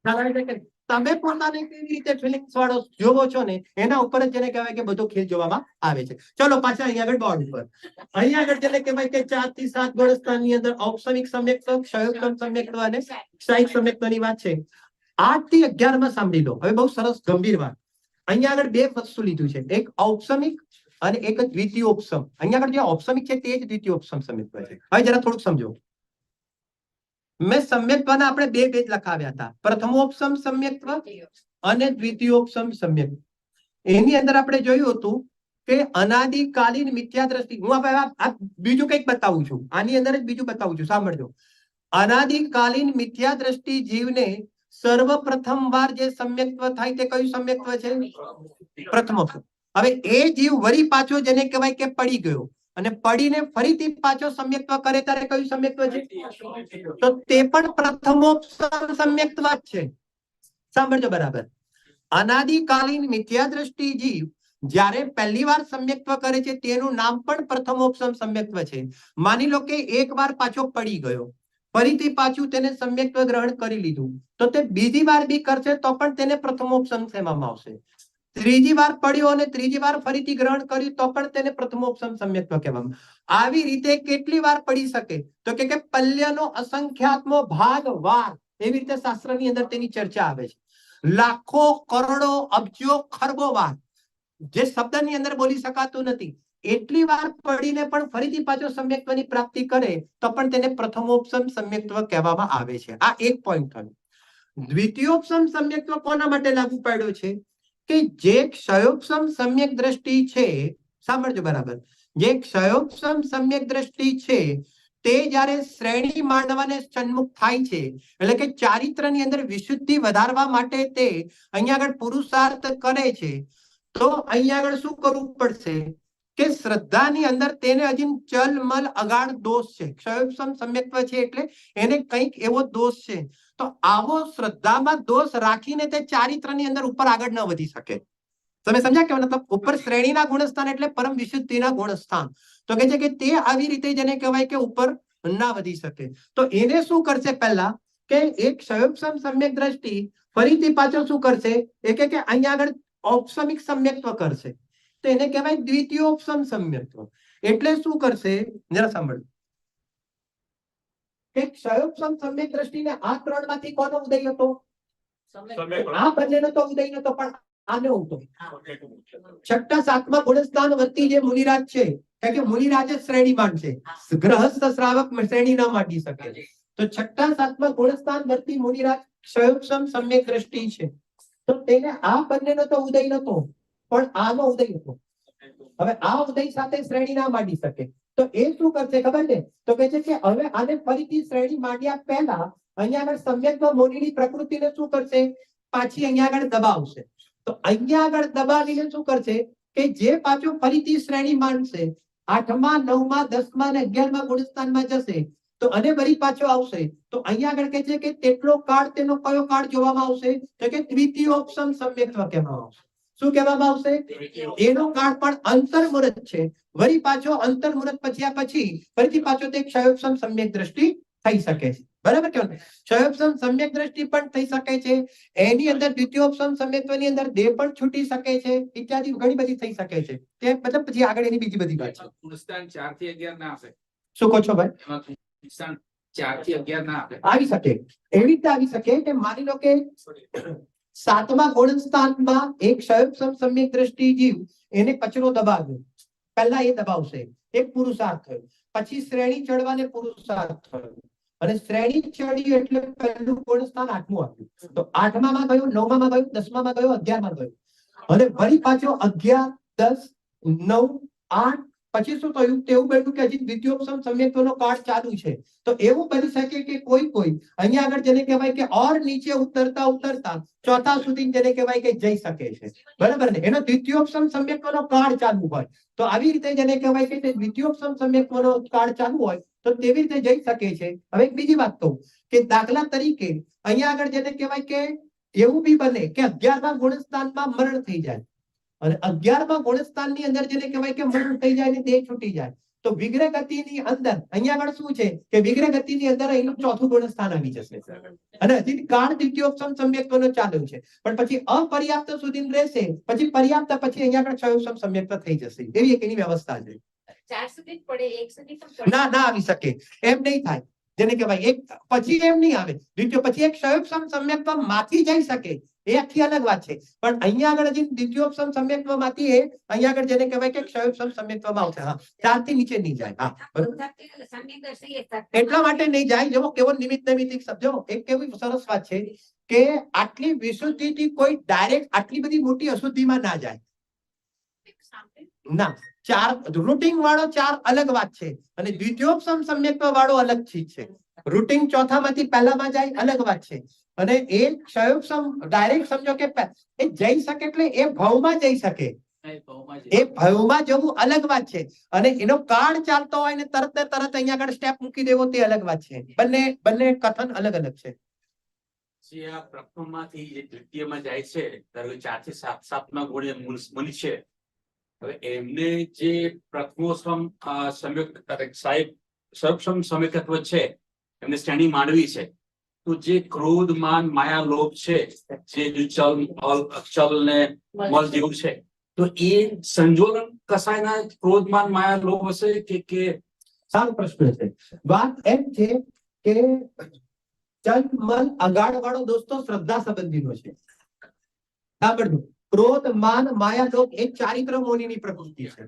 ખ્યાલ આવે છે કે નહીં? તમે પોતાને કેવી રીતે ફિલિંગ્સ વાળો જોવો છો ને એના ઉપર જ જેને કહેવાય કે બધો ખેલ જોવામાં આવે છે. ચલો પાછા અહીંયા આગળ બોર્ડ ઉપર, અહીંયા આગળ જેને કહેવાય કે 4 થી 7 ગોળસ્થાનની અંદર ઔપસમિક સમ્યક્ત્વ, ક્ષયોત્તમ સમ્યક્ત્વ અને ક્ષાયિક સમ્યક્ત્વની વાત છે. 8 થી 11 માં સાંભળી લો. હવે બહુ સરસ ગંભીર વાત, અહીંયા આગળ બે વસ્તુ લીધું છે, એક ઔપસમિક અને એક દ્વિતીયોપસમ. અહીંયા આગળ જે ઔપસમિક છે તે જ દ્વિતીયોપસમ સમ્યક્ત્વ છે. હવે જરા થોડુંક સમજો. મેં સમ્યક્ત્વના આપણે બે પેજ લખાવ્યા હતા, પ્રથમોપસમ સમ્યક્ત્વ અને દ્વિતીયોપસમ સમ્યક્ત્વ. એની અંદર આપણે જોયું હતું કે અનાદિકાલીન મિથ્યા દ્રષ્ટિ, હું આ બીજું કંઈક બતાવું છું, આની અંદર જ બીજું બતાવું છું, સાંભળજો. અનાદિકાલીન મિથ્યા દ્રષ્ટિ જીવને સર્વપ્રથમ વાર જે સમ્યક્ત્વ થાય તે કયું સમ્યક્ત્વ છે? પ્રથમોપસમ. હવે એ જીવ વળી પાછો જેને કહેવાય કે પડી ગયો અને પડીને ફરીથી પાછો સમ્યક્ત્વ કરે ત્યારે કયું સમ્યક્ત્વ છે? તો તે પણ પ્રથમોપસમ સમ્યક્ત્વ જ છે. સાંભળજો બરાબર. અનાદિકાલીન મિથ્યા દ્રષ્ટિ જીવ જ્યારે પહેલી વાર સમ્યક્ત્વ કરે છે તેનું નામ પણ પ્રથમોપસમ સમ્યક્ત્વ છે. માની લો કે એક વાર પાછો પડી ગયો, ફરીથી પાછું તેને સમ્યક્ત્વ ગ્રહણ કરી લીધું, તો તે બીજી વાર બી કરશે તો પણ તેને પ્રથમોપસમ કહેવામાં આવશે. ત્રીજી વાર પડ્યો અને ત્રીજી વાર ફરીથી ગ્રહણ કર્યું તો પણ તેને પ્રથમોપસમ સમ્યક્ત્વ કહેવામાં. આવી રીતે કેટલી વાર પડી શકે? તો કે પલ્યનો અસંખ્યાત્મો ભાગ વાર, એવી રીતે શાસ્ત્રની અંદર તેની ચર્ચા આવે છે. લાખો, કરોડો, અબજો, ખરબો વાર, જે શબ્દની અંદર બોલી શકાતું નથી, એટલી વાર પડીને પણ ફરીથી પાછો સમ્યક્ત્વની પ્રાપ્તિ કરે તો પણ તેને પ્રથમોપસમ સમ્યક્ત્વ કહેવામાં આવે છે. આ એક પોઈન્ટ થયો. દ્વિતીયોપસમ સમ્યક્ત્વ કોના માટે લાગુ પાડ્યો છે? કે જે ક્ષયોપસમ સમ્યક દ્રષ્ટિ છે, સાંભળજો બરાબર, જે ક્ષયોપસમ સમ્યક દ્રષ્ટિ છે તે જ્યારે શ્રેણી માંડવાને સન્મુખ થાય છે, એટલે કે ચારિત્રની અંદર વિશુદ્ધિ વધારવા માટે તે અહીંયા આગળ પુરુષાર્થ કરે છે, તો અહીંયા આગળ શું કરવું પડશે? કે શ્રદ્ધાની અંદર તેને હજી ચલમલ અગાડ દોષ છે. ક્ષયોપસમ સમ્યક્ત્વ છે એટલે એને કંઈક એવો દોષ છે, તો આવો શ્રદ્ધામાં દોષ રાખીને તે ચારિત્રની અંદર ઉપર આગળ ન વધી શકે. તમે સમજ્યા કે મતલબ? ઉપર શ્રેણીના ગુણસ્થાન એટલે પરમ વિશુદ્ધિના ગુણસ્થાન, તો કે છે કે તે આવી રીતે જેને કહેવાય કે ઉપર ના વધી શકે. તો એને શું કરશે? પહેલા કે એક ક્ષયોપસમ સમ્યક દ્રષ્ટિ ફરીથી પાછો શું કરશે? એ કે અહીંયા આગળ ઔપસમિક સમ્યક્ત્વ કરશે, તો એને કહેવાય દ્વિતીયોપસમ સમ્યક્ત્વ. એટલે શું કરશે જરા સાંભળો કે ક્ષયોપસમ સમ્યક દ્રષ્ટિને આ ત્રણ માંથી કોનો ઉદય હતો? આ બંનેનો તો ઉદય નતો, પણ આનો હતો. છઠ્ઠા સાતમા ગુણસ્થાન વર્તી જે મુનિરાજ છે, કારણ કે મુનિરાજ જ શ્રેણી માંડશે, ગ્રહસ્થ શ્રાવક શ્રેણી ના માંડી શકે. તો છઠ્ઠા સાતમા ગુણસ્થાન વર્તી મુનિરાજ ક્ષયોપસમ સમ્યક દ્રષ્ટિ છે, તો તેને આ બંનેનો તો ઉદય નતો, પણ આનો ઉદય હતો. હવે આ ઉદય સાથે શ્રેણી ના માંડી શકે, તો એ શું કરશે ખબર છે? તો કહે છે કે હવે આને ફરીથી શ્રેણી માંડ્યા પહેલા અહીંયા આગળ સમ્યક્ત્વ મોનિની પ્રકૃતિને શું કરશે? પાછી અહીંયા આગળ દબાવશે. તો અહીંયા આગળ દબાવીને શું કરશે કે જે પાછું ફરીથી શ્રેણી માંડશે, 8મા 9મા 10મા અને 11મા ગુણસ્થાનમાં જશે, તો અને વળી પાછો આવશે, તો અહીંયા આગળ કહે છે કે તેટલો કાળ તેનો કયો કાળ જોવામાં આવશે? તો કે દ્વિતીયોપસમ સમ્યક્ત્વ કહેવામાં આવશે. શું કહેવામાં આવશે? એનો કાળ પણ અંતર્મુહૂર્ત છે. વળી પાછો અંતર્મુહૂર્ત પછી ફરીથી પાછો તે ક્ષયોપસમ સમ્યક દ્રષ્ટિ થઈ શકે છે. બરાબર કે ક્ષયોપસમ સમ્યક દ્રષ્ટિ પણ થઈ શકે છે, એની અંદર દ્વિતીયોપસમ સમ્યક્ત્વની અંદર દેહ પણ છૂટી શકે છે, ઇત્યાદિ ઘણી બધી થઈ શકે છે. તે મતલબ પછી આગળ એની બીજી બધી વાત છે. ગુણસ્થાન 4 થી 11 ના આપે, શું કહો છો ભાઈ? એમાં ગુણસ્થાન 4 થી 11 ના આપે. આવી શકે, એવી રીતે આવી શકે કે માની લો કે 7મા ગુણસ્થાનમાં એક ક્ષયોપસમ સમ્યક દ્રષ્ટિ જીવ એને કચરો દબાવ્યો, પહેલા એ દબાવશે, એક પુરુષાર્થ થયો, પછી શ્રેણી ચડવાને પુરુષાર્થ થયો, અને શ્રેણી ચડી એટલે પહેલું ગુણસ્થાન 8મું આવ્યું, તો 8મામાં ગયો, 9મામાં ગયો, 10મામાં ગયો, 11માં ગયો, અને વળી પાછો 11 10 9 8 પછી શું થયું? તેવું બન્યું કે હજી દ્વિતીયોપસમ સમ્યક્ત્વનો કાળ ચાલુ છે. તો એવું બની શકે કે કોઈ અહીંયા આગળ જેને કહેવાય કે ઓર નીચે ઉતરતા ચોથા સુધી જેને કહેવાય કે જઈ શકે છે. બરાબર ને? એનો દ્વિતીયોપસમ સમ્યક્ત્વનો કાળ ચાલુ હોય, તો આવી રીતે જેને કહેવાય કે તે દ્વિતીયોપસમ સમ્યક્ત્વનો કાળ ચાલુ હોય તો તેવી રીતે જઈ શકે છે. હવે એક બીજી વાત કહું કે દાખલા તરીકે અહીંયા આગળ જેને કહેવાય કે એવું બી બને કે 11મા ગુણસ્થાનમાં મરણ થઈ જાય, અને 11મા ગુણસ્થાનની અંદર જેને કહેવાય કે મરણ થઈ જાય ને દેહ છૂટી જાય, તો વિગ્રહ ગતિની અંદર અહીંયા આગળ શું છે કે વિગ્રહ ગતિની અંદર એનું ચોથું ગુણસ્થાન આવી જશે, અને હજી કાળ દ્વિતીયોપસમ સમ્યક્ત્વનો ચાલુ છે, પણ પછી અપર્યાપ્ત સુધી રહેશે, પછી પર્યાપ્ત પછી અહીંયા આગળ ક્ષયોપસમ સમ્યક્ત્વ થઈ જશે. એવી એક એની વ્યવસ્થા છે. 4 સુધી જ પડે, 1 સુધી પણ પડે. ના આવી શકે, એમ નહીં થાય. જેને કહેવાય એક પછી એમ નહીં આવે, દ્વિતીય પછી એક ક્ષયોપસમ સમ્યક્ત્વ માંથી જઈ શકે, એ આખી અલગ વાત છે. પણ અહીંયા આગળ હજી દ્વિતીયોપસમ સમ્યક્ત્વ માંથી અહીંયા આગળ જેને કહેવાય કે ક્ષયોપસમ સમ્યક્ત્વમાં આવશે. હા, 4 થી નીચે નહીં જાય. હા, બરોબર. એટલા માટે નહીં જાય, જો કેવો નિમિત્ત નૈમિત્તિક સમજો. એક કેવી સરસ વાત છે કે આટલી વિશુદ્ધિથી કોઈ ડાયરેક્ટ આટલી બધી મોટી અશુદ્ધિમાં ના જાય. ના, 4 રૂટિંગ વાળો 4 અલગ વાત છે, અને દ્વિતીયોપસમ સમ્યક્ત્વ વાળો અલગ ચીજ છે. રૂટિંગ ચોથામાંથી પહેલામાં જાય અલગ વાત છે, અને એ ક્ષયોપસમ ડાયરેક્ટ સમજો કે એ જઈ શકે એટલે એ ભાવમાં જઈ શકે, એ ભાવમાં જવું અલગ વાત છે, અને એનો કાળ ચાલતો હોય ને તરત ને તરત અહીંયા આગળ સ્ટેપ મૂકી દેવો તે અલગ વાત છે. બંને કથન અલગ અલગ છે. જે આ પ્રથમમાંથી જે દ્વિતીયમાં જાય છે, ધારો કે 4 થી 7મા ગુણે મુનિ છે, હવે એમને જે પ્રથમોપસમ ક્ષયોપસમ સમ્યક્ત્વ છે, એમને શ્રેણી માંડવી છે, તો જે ક્રોધ માન માયા લોભ છે, જે ચલ ને મલ જેવું છે, તો એ સંજોલન કસાયના ક્રોધ માન માયા લોભ હશે કે સારો પ્રશ્ન છે. વાત એમ છે કે ચલ મલ અગાડ વાળો દોસ્તો શ્રદ્ધા સંબંધીનો છે. સાંભળજો, ક્રોધ માન માયા લોભ એ ચારિત્ર મોનીની પ્રકૃતિ છે.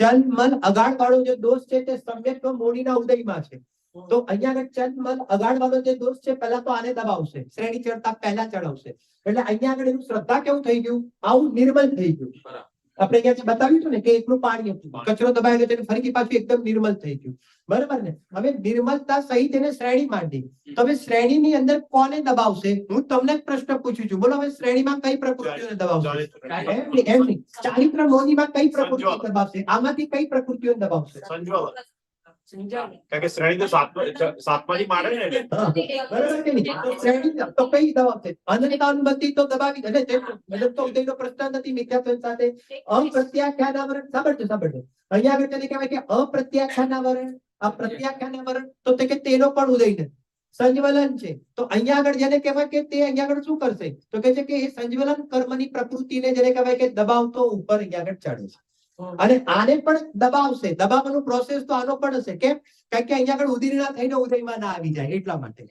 ચલ મલ અગાડ વાળો જે દોષ છે તે સમ્યક્ત્વ મોનીના ઉદયમાં છે. તો અહીંયા આગળ ચલ મલ અગાડ વાળો જે દોષ છે પહેલા તો આને દબાવશે, શ્રેણી ચડતા પહેલા ચડાવશે, એટલે અહીંયા આગળ એનું શ્રદ્ધા કેવું થઈ ગયું? આવું નિર્મલ થઈ ગયું. આપણે અહીંયા જે બતાવ્યું હતું ને કે એકનું પાણી હતું, કચરો દબાયેલો છે, ફરીથી પાછું એકદમ નિર્મલ થઈ ગયું. બરાબર ને? હવે નિર્મલતા સહિત એને શ્રેણી માંડી, તો હવે શ્રેણીની અંદર કોને દબાવશે? હું તમને જ પ્રશ્ન પૂછું છું, બોલો હવે શ્રેણીમાં કઈ પ્રકૃતિઓને દબાવશે? એમ નહીં, ચારિત્ર મોનીમાં કઈ પ્રકૃતિઓ દબાવશે? આમાંથી કઈ પ્રકૃતિઓ દબાવશે? કારણ કે શ્રેણી તો સાતમાથી માંડે ને. બરાબર કે નહીં? તો શ્રેણી તો કઈ દબાવશે? અનંતા અનુબંધી તો દબાવી, એટલે મતલબ તો ઉદયનો પ્રશ્ન નથી મિથ્યાત્વ સાથે. અપ્રત્યાખ્યાનાવરણ, સાંભળજો. અહીંયા આગળ તેને કહેવાય કે અપ્રત્યાખ્યાનાવરણ, આ પ્રત્યાખ્યાનાવરણ તો તે કે તેનો પણ ઉદય નથી, સંજ્વલન છે. તો અહીંયા આગળ જેને કહેવાય કે તે અહીંયા આગળ શું કરશે? તો કહે છે કે એ સંજ્વલન કર્મની પ્રકૃતિને જેને કહેવાય કે દબાવતો ઉપર અહીંયા આગળ ચડે છે. અને આને પણ દબાવશે. દબાવવાનું પ્રોસેસ તો આનો પણ હશે. કેમ? કારણ કે અહીંયા આગળ ઉદીર્ણા થઈને ઉદયમાં ના આવી જાય એટલા માટે.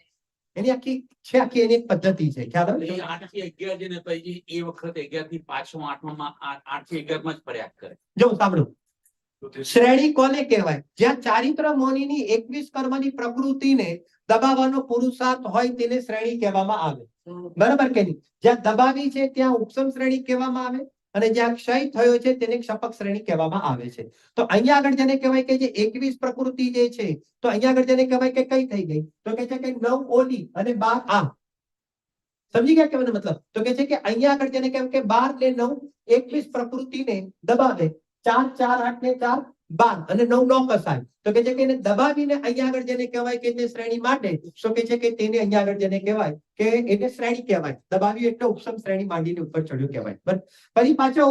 એની આખી એની એક પદ્ધતિ છે. ખ્યાલ આવે? એ 8 થી 11 છે ને પછી એ વખતે 11 થી 5 8માં 8 થી 11 માં જ ફર્યા કરે. જો સાંભળો, શ્રેણી કોને કહેવાય? જ્યાં ચારિત્ર મોનીની 21 કર્મની પ્રકૃતિને દબાવવાનો પુરુષાર્થ હોય તેને શ્રેણી કહેવામાં આવે. બરાબર કે નહીં? જ્યાં દબાવી છે ત્યાં ઉપસમ શ્રેણી કહેવામાં આવે અને જ્યાં ક્ષય થયો છે તેને ક્ષપક શ્રેણી કહેવામાં આવે છે. તો અહીંયા આગળ જેને કહેવાય કે જે 21 પ્રકૃતિ જે છે, તો અહીંયા આગળ જેને કહેવાય કે કઈ થઈ ગઈ? તો કે છે કે 9 ઓલી અને 12 આ. સમજી ગયા કહેવાનો મતલબ? તો કે છે કે અહીંયા આગળ જેને કહેવાય કે 12 ને 9 21 પ્રકૃતિને દબાવે. 4 4 8 ને 4 12 અને 9 નો કસાય. તો કે છે કે એને દબાવીને અહીંયા આગળ જેને કહેવાય કે તે શ્રેણી માટે, તો કે છે કે તેને અહીંયા આગળ જેને કહેવાય કે એને શ્રેણી કહેવાય. દબાવી એટલે ઉપસમ શ્રેણી માંડીને ઉપર ચડ્યો કહેવાય. બરાબર? ફરી પાછો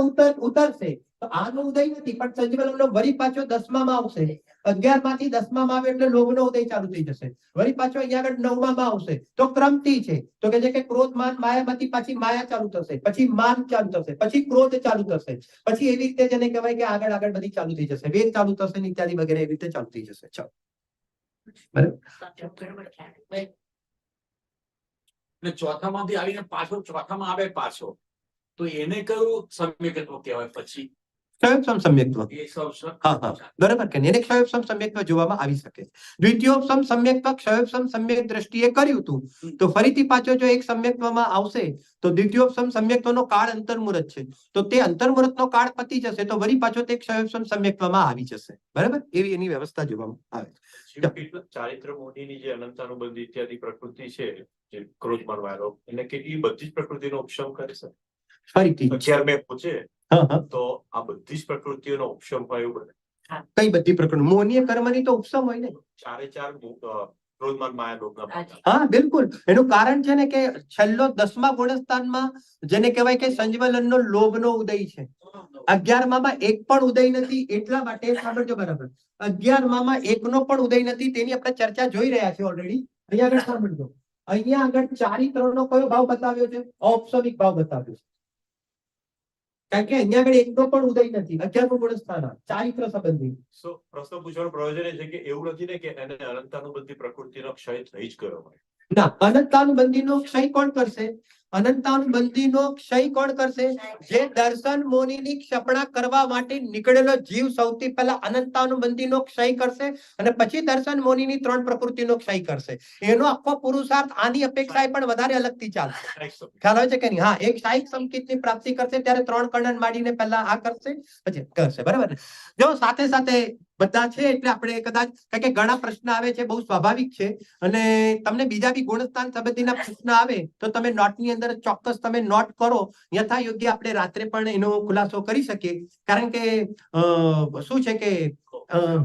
ઉતરશે તો આનો ઉદય નથી, પણ સંજ્વલનનો વળી પાછો 10માં આવશે. 11 માંથી 10માં આવે એટલે લોભનો ઉદય ચાલુ થઈ જશે. વળી પાછો અહીંયા આગળ 9માં આવશે તો ક્રમથી છે. તો કે છે કે ક્રોધ માન માયામાંથી પાછી માયા ચાલુ થશે, પછી માન ચાલુ થશે, પછી ક્રોધ ચાલુ થશે, પછી એવી રીતે જેને કહેવાય કે આગળ આગળ બધી ચાલુ થઈ જશે. વેગ ચાલુ થશે ને ઇત્યાદિ વગેરે એવી રીતે ચાલુ થઈ જશે. ચાલો, બરાબર? એટલે ચોથામાંથી આવીને પાછો ચોથામાં આવે પાછો, તો એને કયું સમ્યકત્વ કહેવાય? પછી ક્ષયોપસમ સમ્યક્ત્વ. એ સૌ હા હા, બરાબર કે નહીં? એને ક્ષયોપસમ સમ્યક્ત્વ જોવામાં આવી શકે. દ્વિતીયોપસમ સમ્યક્ત્વ ક્ષયોપસમ સમ્યક દ્રષ્ટિએ કર્યું હતું, તો ફરીથી પાછો જો એક સમ્યક્ત્વમાં આવશે તો દ્વિતીયોપસમ સમ્યક્ત્વનો કાળ અંતર્મુહૂર્ત છે, તો તે અંતર્મુહૂર્તનો કાળ પતી જશે તો વળી પાછો તે ક્ષયોપસમ સમ્યક્ત્વમાં આવી જશે. બરાબર? એવી એની વ્યવસ્થા જોવામાં આવે છે. ચારિત્ર મોનીની જે અનંતાનુબંધ ઇત્યાદિ પ્રકૃતિ છે, જે ક્રોધ માનવાનો, એને કેટલી બધી જ પ્રકૃતિનો ઉપશમ કરી શકે? ફરીથી 11 મેં પૂછે હા હા, તો આ બધી જ પ્રકૃતિઓનો ઉપશમ હોય એવું બને? કઈ બધી પ્રકરણ? મોનીય કર્મની તો ઉપસમ હોય ને. ચારે ચાર ક્રોધમાન માયા લોભના પાત્ર. હા બિલકુલ. એનું કારણ છે ને કે છેલ્લો 10મા ગુણસ્થાનમાં જેને કહેવાય કે સંજ્વલનનો લોભનો ઉદય છે. 11માં એક પણ ઉદય નથી. એટલા માટે સાંભળજો બરાબર, 11માં એકનો પણ ઉદય નથી. તેની આપણે ચર્ચા જોઈ રહ્યા છીએ ઓલરેડી. અહીંયા આગળ સાંભળજો, અહીંયા આગળ ચારિત્રનો કયો ભાવ બતાવ્યો છે? ઔપસમિક ભાવ બતાવ્યો છે. કારણ કે અહીંયા આગળ એકનો પણ ઉદય નથી. 11મું ગુણસ્થાન ચારિત્ર સંબંધી. પ્રશ્ન પૂછવાનું પ્રયોજન એ છે કે એવું નથી ને કે એને અનંતાનુબંધી પ્રકૃતિનો ક્ષય થઈ જ ગયો હોય. ના, અનંતાનુબંધીનો ક્ષય કોણ કરશે? અનંતાનુબંધીનો ક્ષય કોણ કરશે? જે દર્શન મોનીની ક્ષપણા કરવા માટે નીકળેલો જીવ સૌથી પહેલા અનંતાનુબંધીનો ક્ષય કરશે અને પછી દર્શન મોનીની 3 પ્રકૃતિનો ક્ષય કરશે. એનો આખો પુરુષાર્થ આની અપેક્ષાએ પણ વધારે અલગથી ચાલશે. ખ્યાલ આવે છે કે નહીં? હા, એક સાહિક સંકેતની પ્રાપ્તિ કરશે ત્યારે 3 કણન માંડીને પહેલા આ કરશે, પછી કરશે. બરાબર? જો સાથે સાથે બધા છે એટલે આપણે કદાચ, કારણ કે ઘણા પ્રશ્ન આવે છે, બહુ સ્વાભાવિક છે, અને તમને બીજા બી ગુણસ્થાન સંબંધીના પ્રશ્ન આવે તો તમે નોટની અંદર ચોક્કસ તમે નોટ કરો. યથા યોગ્ય આપણે રાત્રે પણ એનો ખુલાસો કરી શકીએ. કારણ કે શું છે કે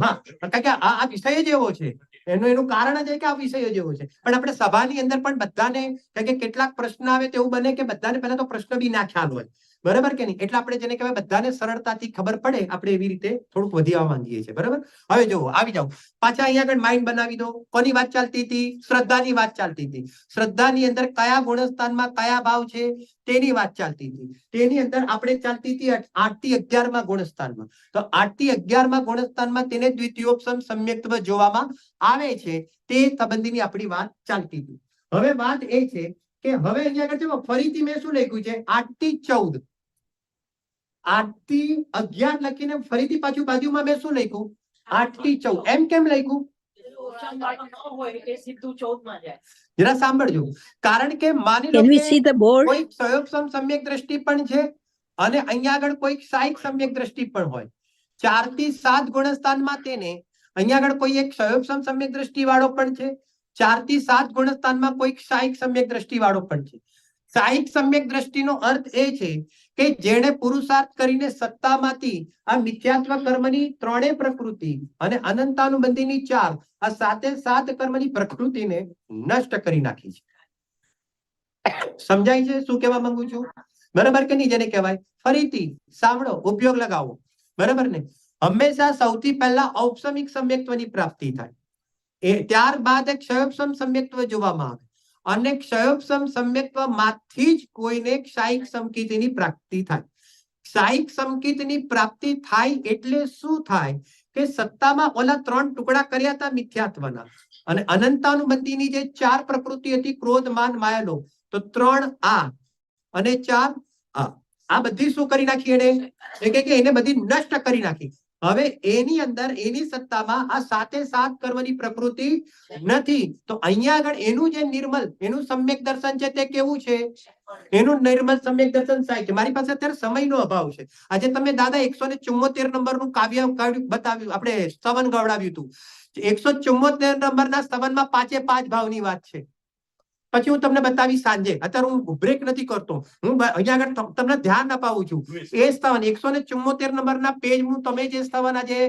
હા, કારણ કે આ વિષય જ એવો છે. એનું કારણ જ છે કે આ વિષય જ એવો છે. પણ આપણે સભાની અંદર પણ બધાને, કારણ કે કેટલાક પ્રશ્ન આવે તો એવું બને કે બધાને પહેલા તો પ્રશ્ન બી ના ખ્યાલ હોય. બરાબર કે નહીં? એટલે આપણે જેને કહેવાય બધાને સરળતાથી ખબર પડે, આપણે એવી રીતે થોડુંક વધી આવવા માંગીએ છીએ. બરાબર? હવે જુઓ, આવી જાઓ પાછા અહીંયા આગળ માઇન્ડ બનાવી દો. કોની વાત ચાલતી હતી? શ્રદ્ધાની વાત ચાલતી હતી. શ્રદ્ધાની અંદર કયા ગુણસ્થાનમાં કયા ભાવ છે તેની વાત ચાલતી હતી. તેની અંદર આપણે ચાલતી હતી 8 થી 11માં ગુણસ્થાનમાં. તો 8 થી 11માં ગુણસ્થાનમાં તેને દ્વિતીયોપસમ સમ્યક્ત્વ જોવામાં આવે છે. તે સંબંધીની આપણી વાત ચાલતી હતી. હવે વાત એ છે કે હવે અહીંયા આગળ જો ફરીથી મેં શું લખ્યું છે? 8 થી 14, 8 થી 11 લખીને ફરીથી પાછું બાજુમાં મેં શું લખ્યું? 8 થી 14. એમ કેમ લખ્યું? જરા સાંભળજો. કારણ કે માની લો કે કોઈ ક્ષયોપસમ સમ્યક દ્રષ્ટિ પણ છે અને અહીંયા આગળ કોઈ સાહિક સમ્યક દ્રષ્ટિ પણ હોય. 4 થી 7 ગુણસ્થાનમાં તેને અહીંયા આગળ કોઈ એક ક્ષયોપસમ સમ્યક દ્રષ્ટિ વાળો પણ છે. 4 થી 7 ગુણસ્થાનમાં કોઈ સાહિક સમ્યક દ્રષ્ટિ વાળો પણ છે. સાહિક સમ્યક દ્રષ્ટિનો અર્થ એ છે કે જેણે પુરુષાર્થ કરીને સત્તામાંથી આ મિથ્યાત્વ કર્મની 3 પ્રકૃતિ અને અનંતાનુબંધીની 4 આ 7 કર્મની પ્રકૃતિને નષ્ટ કરી નાખી છે. સમજાય છે શું કહેવા માંગુ છું? બરાબર કે નહીં? જેને કહેવાય ફરીથી સાંભળો, ઉપયોગ લગાવો. બરાબર ને? હંમેશા સૌથી પહેલા ઔપસમિક સમ્યક્ત્વની પ્રાપ્તિ થાય, ત્યારબાદ ક્ષયોપસમ સમ્યક્ત્વ જોવામાં આવે અને ક્ષયોપસમ સમ્યક્ત્વ માંથી જ કોઈને ક્ષાયિક સમકીર્તિની પ્રાપ્તિ થાય. સાઈક સંકેતની પ્રાપ્તિ થાય એટલે શું થાય કે સત્તામાં ઓલા 3 ટુકડા કર્યા હતા મિથ્યાત્વના, અને અનંતાનુબંધીની જે 4 પ્રકૃતિ હતી ક્રોધ માન માયા લોભ, તો 3 આ અને 4 આ બધી શું કરી નાખી એને કે એને બધી નષ્ટ કરી નાખી. હવે એની અંદર એની સત્તામાં આ 7 કર્મની પ્રકૃતિ નથી. તો અહીંયા આગળ એનું જે નિર્મલ એનું સમ્યક દર્શન છે તે કેવું છે? એનું નિર્મલ સમ્યક દર્શન થાય છે. મારી પાસે અત્યારે સમયનો અભાવ છે. આજે તમે દાદા 174 નંબરનું કાવ્ય બતાવ્યું, આપણે સ્તવન ગવડાવ્યું હતું. 174 નંબરના સ્તવનમાં 5 ભાવની વાત છે. પછી હું તમને બતાવીશ સાંજે. અત્યારે હું બ્રેક નથી કરતો, હું અહીંયા આગળ તમને ધ્યાન અપાવું છું. એ સ્તવન 174 નંબરના પેજ હું તમે જે સ્તવન આજે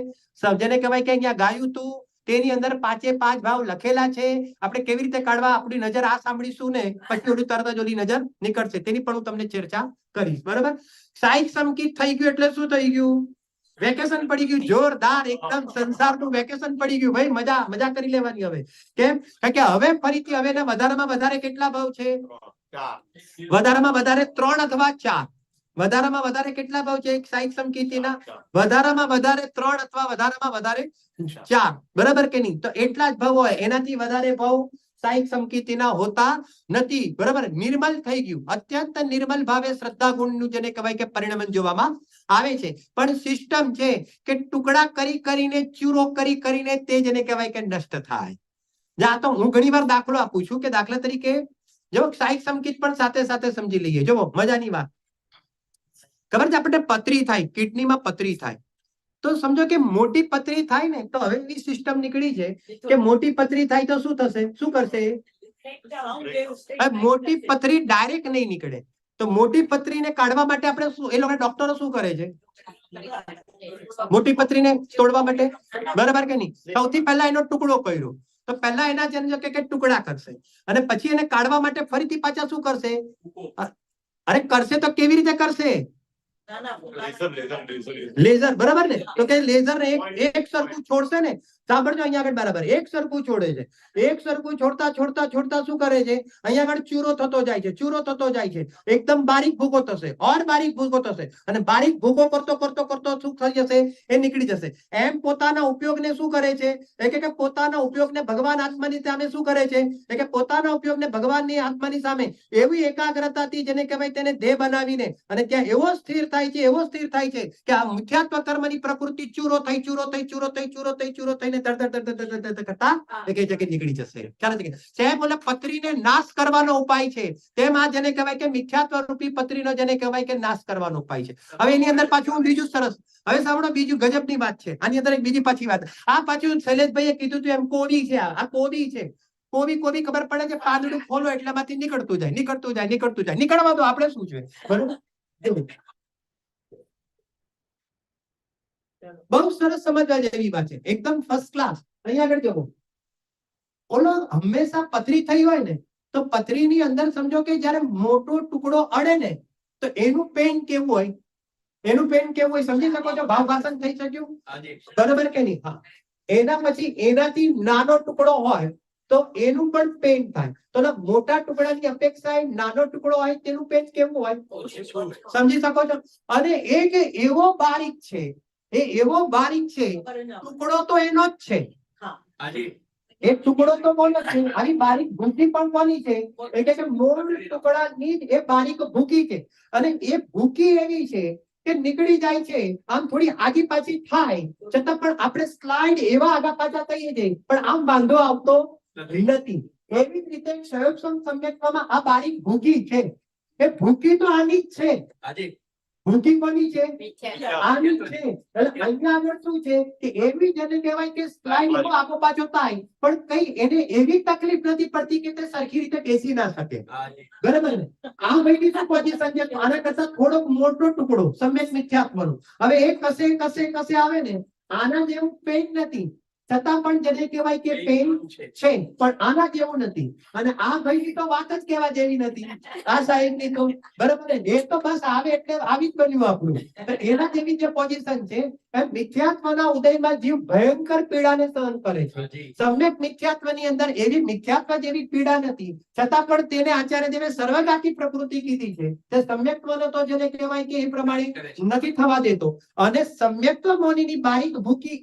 જેને કહેવાય કે અહીંયા ગાયું હતું તેની અંદર 5 ભાવ લખેલા છે. આપણે કેવી રીતે કાઢવા, આપણી નજર આ સાંભળીશું ને પછી ઓલી તરત જ ઓલી નજર નીકળશે, તેની પણ હું તમને ચર્ચા કરીશ. બરોબર. સાહિક સંકિત થઈ ગયું એટલે શું થઈ ગયું? વેકેશન પડી ગયું, જોરદાર એકદમ સંસારનું વેકેશન પડી ગયું. ભાઈ મજા કરી લેવાની હવે. કેમ? કારણ કે હવે ફરીથી હવે વધારામાં વધારે કેટલા ભાવ છે? વધારામાં વધારે 3 અથવા 4. વધારામાં વધારે કેટલા ભાવ છે સાહિક સંકેતીના? વધારામાં વધારે 3 અથવા વધારામાં વધારે 4. બરાબર કે નહીં? તો એટલા જ ભાવ હોય, એનાથી વધારે ભાવ સાહિક સંકેતીના હોતા નથી. બરાબર. નિર્મલ થઈ ગયું, અત્યંત નિર્મલ ભાવે શ્રદ્ધા ગુણનું જેને કહેવાય કે પરિણમન જોવામાં આવે છે. પણ સિસ્ટમ છે કે ટુકડા કરીને ચૂરો કરીને તે જેને કહેવાય કે નષ્ટ થાય. જા તો હું ઘણી વાર દાખલો આપું છું કે દાખલા તરીકે જો સાહિક સંકેત પણ સાથે સાથે સમજી લઈએ. જો મજાની વાત ખબર છે, આપણે પથરી થાય, કિડનીમાં પથરી થાય તો સમજો કે મોટી પથરી થાય ને તો હવે એવી સિસ્ટમ નીકળી છે કે મોટી પથરી થાય તો શું થશે? શું કરશે? મોટી પથરી ડાયરેક્ટ નહીં નીકળે. તો મોટી પથરીને કાઢવા માટે આપણે શું, એ લોકો ડોક્ટરો શું કરે છે? મોટી પથરીને તોડવા માટે, બરાબર કે નહીં? સૌથી પહેલા એનો ટુકડો કર્યો તો પહેલા એના જેમ કે ટુકડા કરશે અને પછી એને કાઢવા માટે ફરીથી પાછા શું કરશે? અરે કરશે તો કેવી રીતે કરશે? લેઝર. બરાબર ને? તો કે લેઝર એક સરખું છોડશે ને, સાંભળજો અહીંયા આગળ બરાબર એક સરખું છોડે છે. એક સરખું છોડતા શું કરે છે? અહીંયા આગળ ચૂરો થતો જાય છે, એકદમ બારીક ભૂકો થશે, ઓર બારીક ભૂકો થશે અને બારીક ભૂકો કરતો શું થઈ જશે? એ નીકળી જશે. એમ પોતાના ઉપયોગને શું કરે છે? કે પોતાના ઉપયોગને ભગવાન આત્માની સામે શું કરે છે? કે પોતાના ઉપયોગને ભગવાનની આત્માની સામે એવી એકાગ્રતાથી જેને કહેવાય તેને દેહ બનાવીને અને ત્યાં એવો સ્થિર થાય છે કે આ મિથ્યાત્વ કર્મની પ્રકૃતિ ચૂરો થઈને કરતા એક જગ્યાએ નીકળી જશે. ખ્યાલ છે કે સાહેબ ઓલા પથરીને નાશ કરવાનો ઉપાય છે, તેમ આ જેને કહેવાય કે મિથ્યાત્વ રૂપી પથરીનો જેને કહેવાય કે નાશ કરવાનો ઉપાય છે. હવે એની અંદર પાછું બીજું સરસ, હવે સાંભળો બીજું ગજબની વાત છે આની અંદર. એક બીજી પાછી વાત, આ પાછું શૈલેષભાઈએ કીધું હતું એમ કોબી છે. આ કોબી છે. કોબી ખબર પડે છે, પાંદડું ખોલો એટલામાંથી નીકળતું જાય. નીકળવા દો, આપણે શું છે? બરોબર. બહુ સરસ સમજવા જેવી વાત છે, એકદમ ફર્સ્ટ ક્લાસ. અહીંયા આગળ જુઓ, ઓલો હંમેશા પથરી થઈ હોય ને તો પથરીની અંદર સમજો કે જયારે મોટો ટુકડો અડે ને તો એનું પેન કેવું હોય? સમજી શકો છો? ભાવભાષણ થઈ શક્યું? બરોબર કે નહીં? હા. એના પછી એનાથી નાનો ટુકડો હોય તો એનું પણ પેન થાય. તો મોટા ટુકડાની અપેક્ષાએ નાનો ટુકડો હોય તેનું પેન કેવું હોય? સમજી શકો છો? અને એ કે એવો બારીક છે, ટુકડો તો એનો જ છે. એક ટુકડો તો કોનો છે? આવી બારીક ભૂકી પણ કોની છે? એટલે કે મૂળ ટુકડાની જ એ બારીક ભૂકી છે અને એ ભૂકી એવી છે કે નીકળી જાય છે. આમ થોડી આગી પાછી થાય છતાં પણ આપણે સ્લાઇડ એવા આગા પાછા થઈએ છીએ પણ આમ વાંધો આવતો નથી. એવી જ રીતે સંયોગ સમ્યક્તમાં આ બારીક ભૂકી છે. એ ભૂકી તો આની જ છે. ભૂકી કોની છે? આની છે. એટલે અહીંયા આગળ શું છે કે એવી જેને કહેવાય કે સ્લાઇડ એવો આગો પાછો થાય પણ કઈ એને એવી તકલીફ નથી પડતી કે તે સરખી રીતે બેસી ના શકે. બરાબર ને? આ ભાઈની શું પોઝિશન છે? આના કરતા થોડોક મોટો ટુકડો સમ્યક મિથ્યાત્વનો. હવે એ કસે આવે ને આના જેવું પેન નથી. છતાં પણ જેને કહેવાય કે પેન છે પણ આના જેવું નથી. અને આ ભાઈની તો વાત જ કહેવા જેવી નથી. આ સાહેબની તો બરાબર ને, એ તો બસ આવે એટલે આવી જ બન્યું આપણું. તો એના જેવી જે પોઝિશન છે એમ મિથ્યાત્વના ઉદયમાં જીવ ભયંકર પીડાને સહન કરે છે. સમ્યક મિથ્યાત્વની અંદર એવી મિથ્યાત્વ જેવી પીડા નથી, છતાં પણ તેને આચાર્ય દેવે સર્વગાથી પ્રકૃતિ કીધી છે. તે સમ્યક્ત્વનો તો જેને કહેવાય કે એ પ્રમાણે નથી થવા દેતો. અને સમ્યક્ત્વ મોનીની બારીક ભૂકી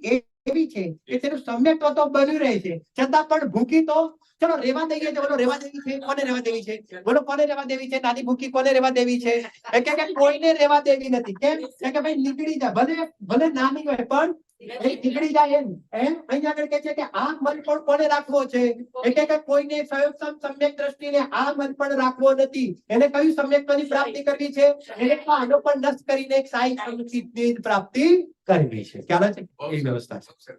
એવી છે કે તેનું સમ્યક્ત્વ તો બન્યું રહે છે, છતાં પણ ભૂકી તો ચલો રેવા દઈએ છે. બોલો રેવા દેવી છે, કોને રેવા દેવી છે? બોલો કોને રેવા દેવી છે? નાની ભૂકી કોને રેવા દેવી છે? એ કે કોઈને રેવા દેવી નથી. કેમ? કે ભાઈ નીકળી જાય, ભલે ભલે નાની હોય પણ એ નીકળી જાય. એમ અહીંયા આગળ કે છે કે આ મન પણ કોને રાખવો છે? એટલે કે કોઈને સંયોગ સમ્યક દ્રષ્ટિને આ મન પણ રાખવો નથી. એને કયું સમ્યક્ત્વની પ્રાપ્તિ કરવી છે? એને આનો પણ નષ્ટ કરીને એક સાઈ સંકિતની પ્રાપ્તિ કરવી છે. ખ્યાલ છે? એ વ્યવસ્થા છે.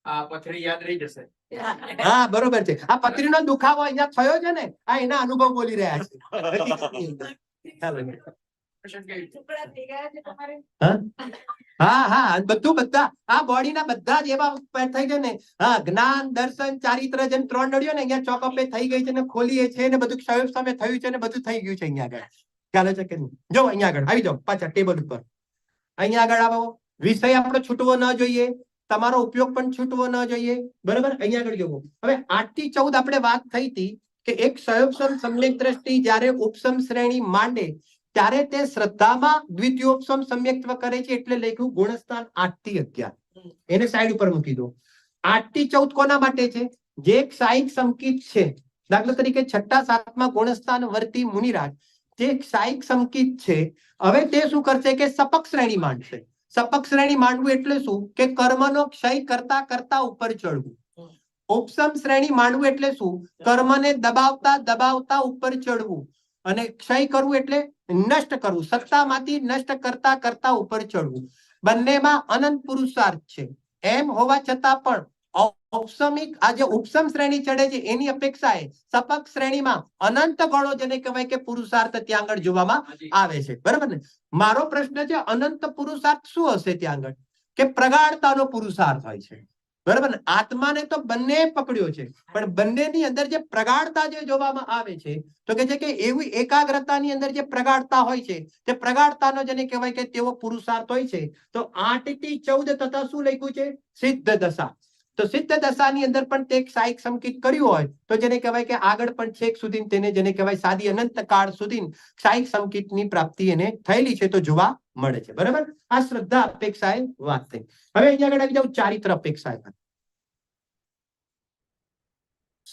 આ પથરી યાદ રહી જશે. હા બરોબર છે. આ પથરીનો દુખાવો અહીંયા થયો છે ને, આ એના અનુભવ બોલી રહ્યા છે. ટુકડા થઈ ગયા છે તમારે. હા હા બધા આ બોડીના બધા જ એવા થઈ છે ને. હા, જ્ઞાન દર્શન ચારિત્ર જેમ ત્રણ નળીઓ ને અહીંયા ચોકઅપે થઈ ગઈ છે ને, ખોલીએ છે ને, બધું ક્ષય સામે થયું છે ને, બધું થઈ ગયું છે અહીંયા આગળ. ખ્યાલ છે કે નહીં? જો અહીંયા આગળ આવી જાઓ પાછા ટેબલ ઉપર. અહીંયા આગળ આવો. વિષય આપણો છૂટવો ન જોઈએ, તમારો ઉપયોગ પણ છૂટવો ન જોઈએ. બરોબર? અહીંયા આગળ જોવો. હવે 8 થી 14 આપણે વાત થઈ હતી કે એક સંયોગસમ સમ્યક દ્રષ્ટિ જ્યારે ઉપસમ શ્રેણી માંડે ત્યારે તે શ્રદ્ધામાં દ્વિતીયોપસમ સમ્યક્ત્વ કરે છે. એટલે લખ્યું ગુણસ્થાન 8 થી 11. એને સાઈડ ઉપર મૂકી દો. 8 થી 14 કોના માટે છે? જે એક સાઈક સંકિત છે. દાખલા તરીકે 6ઠા 7મા ગુણસ્થાન વર્તી મુનિરાજ જે એક સાઈક સંકિત છે. હવે તે શું કરશે કે સપક શ્રેણી માંડશે. સપક શ્રેણી માંડવું એટલે શું? કે કર્મનો ક્ષય કરતા કરતા ઉપર ચડવું. ઉપસમ શ્રેણી માંડવું એટલે શું? કર્મને દબાવતા દબાવતા ઉપર ચડવું. અને ક્ષય કરવું એટલે નષ્ટ કરવું, સત્તામાંથી નષ્ટ કરતા કરતા ઉપર ચડવું. બંનેમાં અનંત પુરુષાર્થ છે. એમ હોવા છતાં પણ ઔપસમિક આ જે ઉપસમ શ્રેણી ચડે છે એની અપેક્ષાએ સપક શ્રેણીમાં અનંત ગણો જેને કહેવાય કે પુરુષાર્થ ત્યાં આગળ જોવામાં આવે છે. બરાબર ને? મારો પ્રશ્ન છે અનંત પુરુષાર્થ શું હશે ત્યાં આગળ? કે પ્રગાઢતાનો પુરુષાર્થ હોય છે. બરાબર ને? આત્માને તો બંને પકડ્યો છે, પણ બંનેની અંદર જે પ્રગાઢતા જે જોવામાં આવે છે તો કે છે કે એવી એકાગ્રતાની અંદર જે પ્રગાઢતા હોય છે તે પ્રગાઢતાનો જેને કહેવાય કે તેવો પુરુષાર્થ હોય છે. તો 8 થી 14 તથા શું લખ્યું છે? સિદ્ધ દશા. તો સિદ્ધ દશાની અંદર પણ તે સાઈક સંકિત કર્યું હોય તો જેને કહેવાય કે આગળ પણ છેક સુધી તેને જેને કહેવાય સાદી અનંત કાળ સુધી સાઈક સંકિતની પ્રાપ્તિ એને થયેલી છે તો જોવા મળે છે. બરાબર? આ શ્રદ્ધા અપેક્ષાએ વાત થઈ. હવે અહીંયા આગળ આવી જાવ ચારિત્ર અપેક્ષાએ.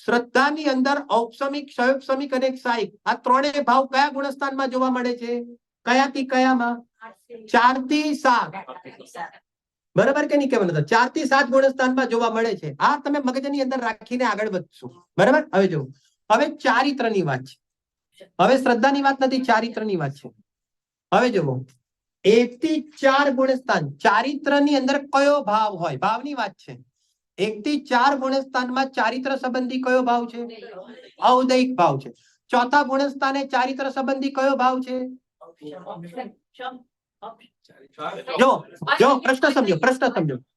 શ્રદ્ધાની અંદર ઔપસમિક સંયોગસમિક અને સાઈક આ ત્રણેય ભાવ કયા ગુણસ્થાનમાં જોવા મળે છે? કયાથી કયામાં? 4 થી 7. બરાબર કે નહીં કહેવાનું? 4 થી 7 ગુણસ્થાનમાં જોવા મળે છે. આ તમે મગજની અંદર રાખીને આગળ વધશો. બરાબર? હવે જો હવે ચારિત્રની વાત છે. હવે શ્રદ્ધાની વાત નથી, ચારિત્રની વાત છે. હવે જુઓ 1 થી 4 ગુણસ્થાન ચારિત્રની અંદર કયો ભાવ હોય? ભાવની વાત છે. 1 થી 4 ગુણસ્થાનમાં ચારિત્ર સંબંધી કયો ભાવ છે? ઔદૈક ભાવ છે. ચોથા ગુણસ્થાને ચારિત્ર સંબંધી કયો ભાવ છે? જો પ્રશ્ન સમજો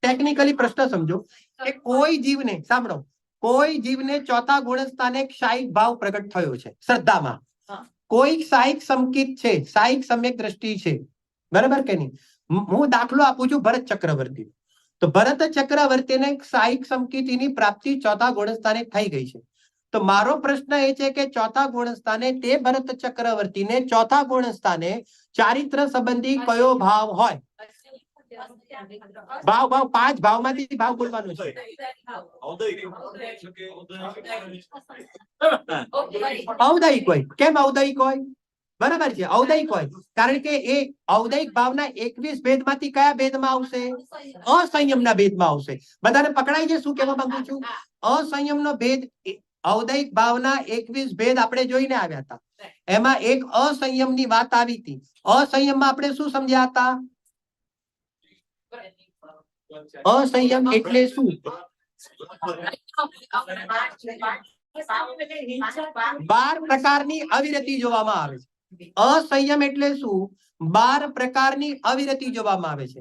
ટેકનિકલી પ્રશ્ન સમજો કે કોઈ જીવને સાંભળો, કોઈ જીવને ચોથા ગુણસ્થાને ક્ષાયિક ભાવ પ્રગટ થયો છે શ્રદ્ધામાં. કોઈ સાઈક સંકિત છે, સાઈક સમ્યક દ્રષ્ટિ છે. બરાબર કે નહીં? હું દાખલો આપું છું ભરત ચક્રવર્તી. તો ભરત ચક્રવર્તીને સાઈક સંકિતની પ્રાપ્તિ ચોથા ગુણસ્થાને થઈ ગઈ છે. તો મારો પ્રશ્ન એ છે કે ચોથા ગુણસ્થાને તે ભરત ચક્રવર્તીને ચોથા ગુણસ્થાને ચારિત્ર સંબંધી કયો ભાવ હોય? ભાવ 5 ભાવમાંથી ભાવ બોલવાનો છે. ઔદૈક હોય. કેમ ઔદૈક હોય? બરાબર છે, ઔદૈક હોય કારણ કે એ ઔદૈક ભાવના 21 ભેદમાંથી કયા ભેદમાં આવશે? અસંયમના ભેદમાં આવશે. બધાને પકડાય છે શું કહેવા માંગુ છું? અસંયમનો ભેદ. ઔદૈક ભાવના 21 ભેદ આપણે જોઈને આવ્યા હતા. એમાં એક અસંયમની વાત આવી હતી. અસંયમમાં આપણે શું સમજ્યા હતા? અસંયમ એટલે શું? 12 પ્રકારની અવિરતિ જોવામાં આવે છે. અસંયમ એટલે શું? 12 પ્રકારની અવિરતિ જોવામાં આવે છે.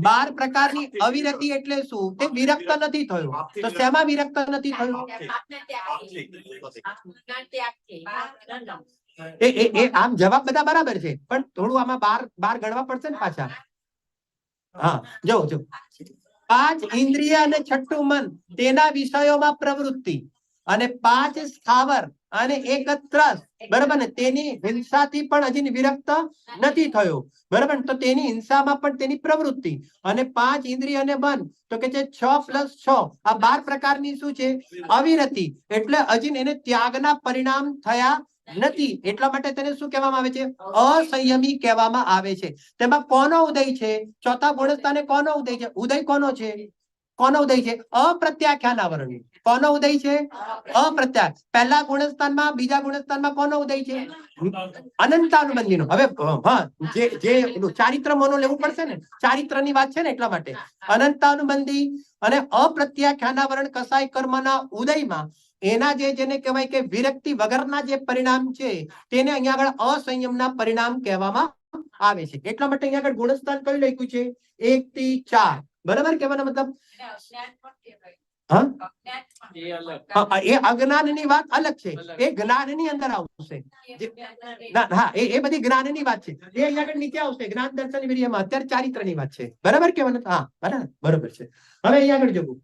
12 પ્રકારની અવિરતિ એટલે શું? તે વિરક્ત નથી થયો. તો શેમાં વિરક્ત નથી થયો? એ આમ જવાબ બધા બરાબર છે, પણ થોડું આમાં બાર ગણવા પડશે ને પાછા. હા, જો 5 ઇન્દ્રિય અને 6ઠું મન, તેના વિષયોમાં પ્રવૃત્તિ, અને 5 સ્થાવર અને 1 ત્રસ, બરાબર ને, તેની હિંસાથી પણ હજી વિરક્ત નથી થયો, બરાબર. તો તેની હિંસામાં પણ તેની પ્રવૃત્તિ, અને 5 ઇન્દ્રિય અને મન, તો કે છે 6 + 6, આ 12 પ્રકારની શું છે? અવિરતિ. એટલે હજી એને ત્યાગના પરિણામ થયા નથી, એટલા માટે તેને શું કહેવામાં આવે છે? અસંયમી કહેવામાં આવે છે. તેમાં કોનો ઉદય છે? ચોથા ગુણસ્થાને કોનો ઉદય છે? ઉદય કોનો છે? કોનો ઉદય છે? અપ્રત્યાખ્યાનાવરણ. કોનો ઉદય છે? અપ્રત્યાખ. પહેલા ગુણસ્થાનમાં, બીજા ગુણસ્થાનમાં કોનો ઉદય છે? અનંતાનુબંધીનો. હવે જે ચારિત્ર મોનો લેવું પડશે ને, ચારિત્રની વાત છે ને, એટલા માટે અનંતાનુબંધી અને અપ્રત્યાખ્યાનાવરણ કસાય કર્મના ઉદયમાં એના જેને કહેવાય કે વિરક્તિ વગરના જે પરિણામ છે, તેને અહીંયા આગળ અસંયમના પરિણામ કહેવામાં આવે છે. એટલા માટે અહીંયા આગળ ગુણસ્થાન કયું લખ્યું છે? 1 થી 4, બરાબર. કહેવાનો મતલબ એ અજ્ઞાનની વાત અલગ છે, એ જ્ઞાનની અંદર આવશે. એ બધી જ્ઞાનની વાત છે, એ અહીંયા આગળ નીચે આવશે. જ્ઞાન દર્શન વિરિયમાં અત્યારે ચારિત્રની વાત છે, બરાબર. કહેવાનું હા, બરાબર છે. હવે અહીંયા આગળ જોવું.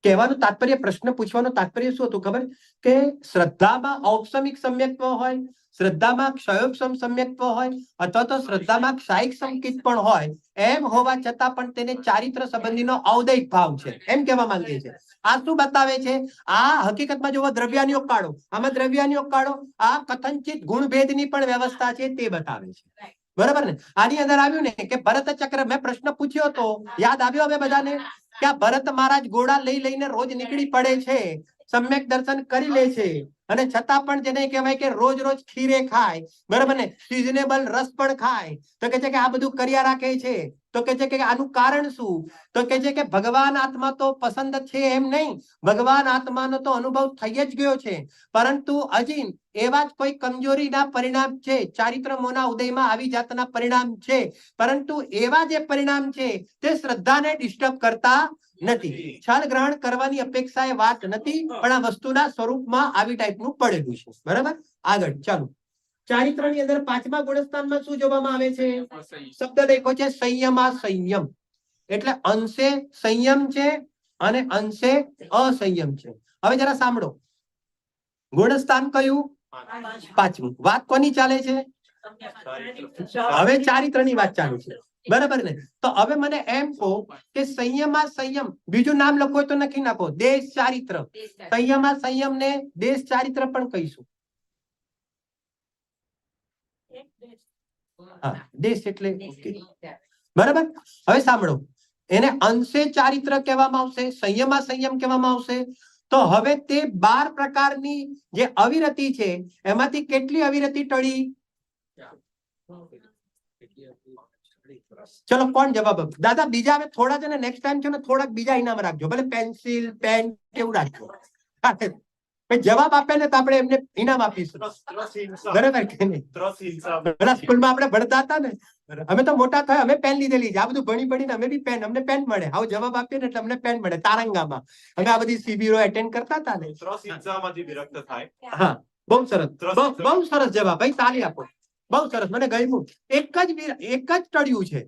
કહેવાનું તાત્પર્ય, પ્રશ્ન પૂછવાનો તાત્પર્ય શું હતું ખબર? કે શ્રદ્ધામાં ઔપસમિક સમ્યક્ત્વ હોય, શ્રદ્ધામાં ક્ષયોપસમ સમ્યક્ત્વ હોય, અથવા તો શ્રદ્ધામાં ક્ષાયિક સંકિત પણ હોય, એમ હોવા છતાં પણ તેને ચારિત્ર સંબંધીનો ઔદૈક ભાવ છે, એમ કહેવા માંગીએ છીએ. આ શું બતાવે છે? આ હકીકતમાં જો દ્રવ્યાનિયોગ કાઢો, આમાં દ્રવ્યાનિયોગ કાઢો, આ કથનચિત ગુણભેદની પણ વ્યવસ્થા છે તે બતાવે છે, બરાબર ને. આની અંદર આવ્યું ને કે ભરત ચક્ર, મેં પ્રશ્ન પૂછ્યો તો યાદ આવ્યો હવે બધાને? કે આ ભરત મહારાજ ઘોડા લઈને રોજ નીકળી પડે છે, સમ્યક દર્શન કરી લે છે, અને છતાં પણ જેને કહેવાય કે રોજ ખીરે ખાય, બરાબર ને, સિઝનેબલ રસ પણ ખાય, તો કે છે કે આ બધું કર્યા રાખે છે. તો કે છે કે આનું કારણ શું? તો કે છે કે ભગવાન આત્મા તો પસંદ છે એમ નહીં, ભગવાન આત્માનો તો અનુભવ થઈ જ ગયો છે, પરંતુ હજી એવા જ કોઈ કમજોરીના પરિણામ છે, ચારિત્ર મોના ઉદયમાં આવી જાતના પરિણામ છે, પરંતુ એવા જે પરિણામ છે તે શ્રદ્ધાને ડિસ્ટર્બ કરતા નથી. છળ ગ્રહણ કરવાની અપેક્ષા એ વાત નથી, પણ આ વસ્તુના સ્વરૂપમાં આવી ટાઈપનું પડેલું છે, બરાબર. આગળ ચાલો. ચારિત્રની અંદર 5મા ગુણસ્થાનમાં શું જોવામાં આવે છે? શબ્દ લખ્યો છે સંયમાસંયમ. એટલે અંશે સંયમ છે અને અંશે અસંયમ છે. હવે જરા સાંભળો. ગુણસ્થાન કયું? 5મું. વાત કોની ચાલે છે? હવે ચારિત્રની વાત ચાલુ છે, બરાબર ને. તો હવે મને એમ કહો કે સંયમાસંયમ, બીજું નામ લખો તો લખી નાખો, દેશ ચારિત્ર. સંયમાસંયમ ને દેશ ચારિત્ર પણ કહીશું. હા, દેશ એટલે બરાબર. હવે સાંભળો, એને અંશે ચારિત્ર કહેવામાં આવશે, સંયમાસંયમ કહેવામાં આવશે. તો હવે તે 12 પ્રકારની જે અવિરતિ છે, એમાંથી કેટલી અવિરતિ ટળી? ચલો, કોણ જવાબ આપે? દાદા બીજા હવે થોડા છે ને, નેક્સ્ટ ટાઈમ છે ને થોડાક બીજા ઇનામ રાખજો, ભલે પેન્સિલ, પેન કેવું રાખજો. જવાબ આપે ને તો આપણે એમને ઇનામ આપીશું, બરાબર કે નહીં? પેલા સ્કૂલમાં આપણે ભણતા હતા ને, અમે તો મોટા થયા, અમે પેન લીધેલી છે. આ બધું ભણીને અમે બી પેન, અમને પેન મળે. આવું જવાબ આપીએ ને એટલે અમને પેન મળે. તારંગામાં અમે આ બધી શિબિરો એટેન્ડ કરતા હતા ને. હા, બહુ સરસ, બહુ સરસ જવાબ ભાઈ, તાળી આપો. બહુ સરસ, મને ગમ્યું. એક જ ટળ્યું છે.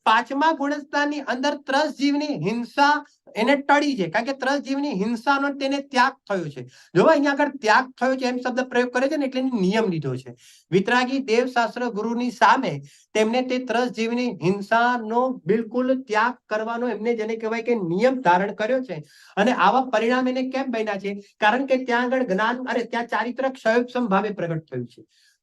5મા ગુણસ્થાનની અંદર ત્રસ જીવની હિંસા એને ટળી છે, કારણ કે ત્રસ જીવની હિંસાનો તેને ત્યાગ થયો છે. જો અહીંયા આગળ ત્યાગ થયો છે એમ શબ્દ પ્રયોગ કરે છે ને, એટલે નિયમ લીધો છે. વિતરાગી દેવશાસ્ત્ર ગુરુની સામે તેમને તે ત્રસ જીવની હિંસાનો બિલકુલ ત્યાગ કરવાનો એમને જેને કહેવાય કે નિયમ ધારણ કર્યો છે. અને આવા પરિણામ એને કેમ બન્યા છે? કારણ કે ત્યાં આગળ જ્ઞાન, ત્યાં ચારિત્ર ક્ષયોપસમ ભાવે પ્રગટ થયું છે.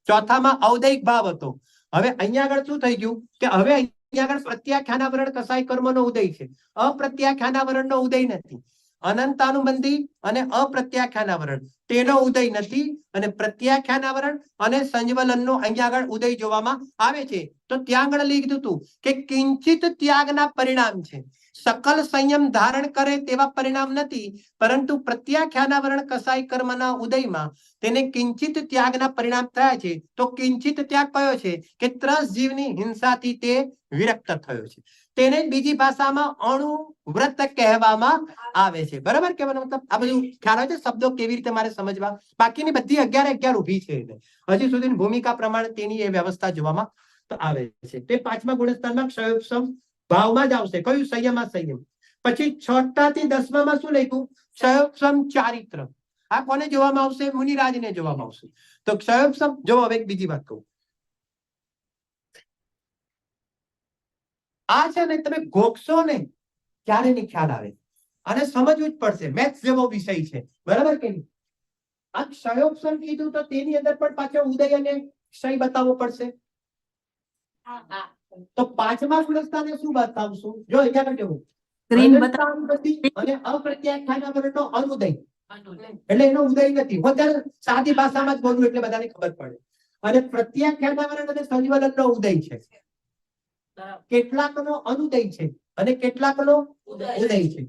ચોથામાં ઔદૈક ભાવ હતો. હવે અહીંયા આગળ શું થઈ ગયું કે હવે અહીંયા આગળ પ્રત્યાખ્યાનાવરણ કસાય કર્મનો ઉદય છે, અપ્રત્યાખ્યાનાવરણનો ઉદય નથી. અનંતાનુબંધી અને અપ્રત્યાખ્યાનાવરણ તેનો ઉદય નથી, અને પ્રત્યાખ્યાનાવરણ અને સંજ્વલનનો અહીંયા આગળ ઉદય જોવામાં આવે છે. તો તો ત્યાં આગળ લીધું હતું કે કિંચિત ત્યાગના પરિણામ છે. સકલ સંયમ ધારણ કરે તેવા પરિણામ નથી, પરંતુ પ્રત્યાખ્યાના વર્ણ કસાય કર્મના ઉદયમાં તેને કિંચિત ત્યાગના પરિણામ થયા છે. તો કિંચિત ત્યાગ કયો છે કે ત્રસ જીવની હિંસાથી તે વિરક્ત થયો છે. તેને બીજી ભાષામાં અણુવ્રત કહેવામાં આવે છે. બરાબર કહેવાનો મતલબ આ બધું ખ્યાલ આવે છે, શબ્દો કેવી રીતે મારે સમજવા. બાકીની બધી 11 ઉભી છે, હજી સુધી ભૂમિકા પ્રમાણે તેની એ વ્યવસ્થા જોવામાં આવે છે. તે 5મા ગુણસ્થાનમાં ક્ષયોપશમ ભાવમાં જ આવશે. કયું? સંયમમાં સંયમ. પછી 6 થી 10માં શું લખ્યું? ક્ષયોપશમ ચારિત્ર. આ કોને જોવામાં આવશે? મુનિરાજને જોવામાં આવશે. તો ક્ષયોપશમ જો હવે એક બીજી વાત કહું, આ છે ને તમે ગોખશો ને ક્યારે નહીં ખ્યાલ આવે, અને સમજવું જ પડશે. મેથ્સ જેવો વિષય છે, બરાબર કે નહીં? આ ક્ષયોપશમ કીધું તો તેની અંદર પણ પાછો ઉદય અને ક્ષય બતાવવો પડશે. તો 5મા ગુણસ્થાને શું બતાવશું? જો અહીંયા આગળ કેવું અને અપ્રત્યાખ્યાના વર્ણનો અનુદય, એટલે એનો ઉદય નથી. હું અત્યારે સાદી ભાષામાં જ બોલું એટલે બધાને ખબર પડે. અને પ્રત્યાખ્યાના વર્ણ અને સંજ્વલનનો ઉદય છે. કેટલાકનો અનુદય છે અને કેટલાકનો ઉદય છે.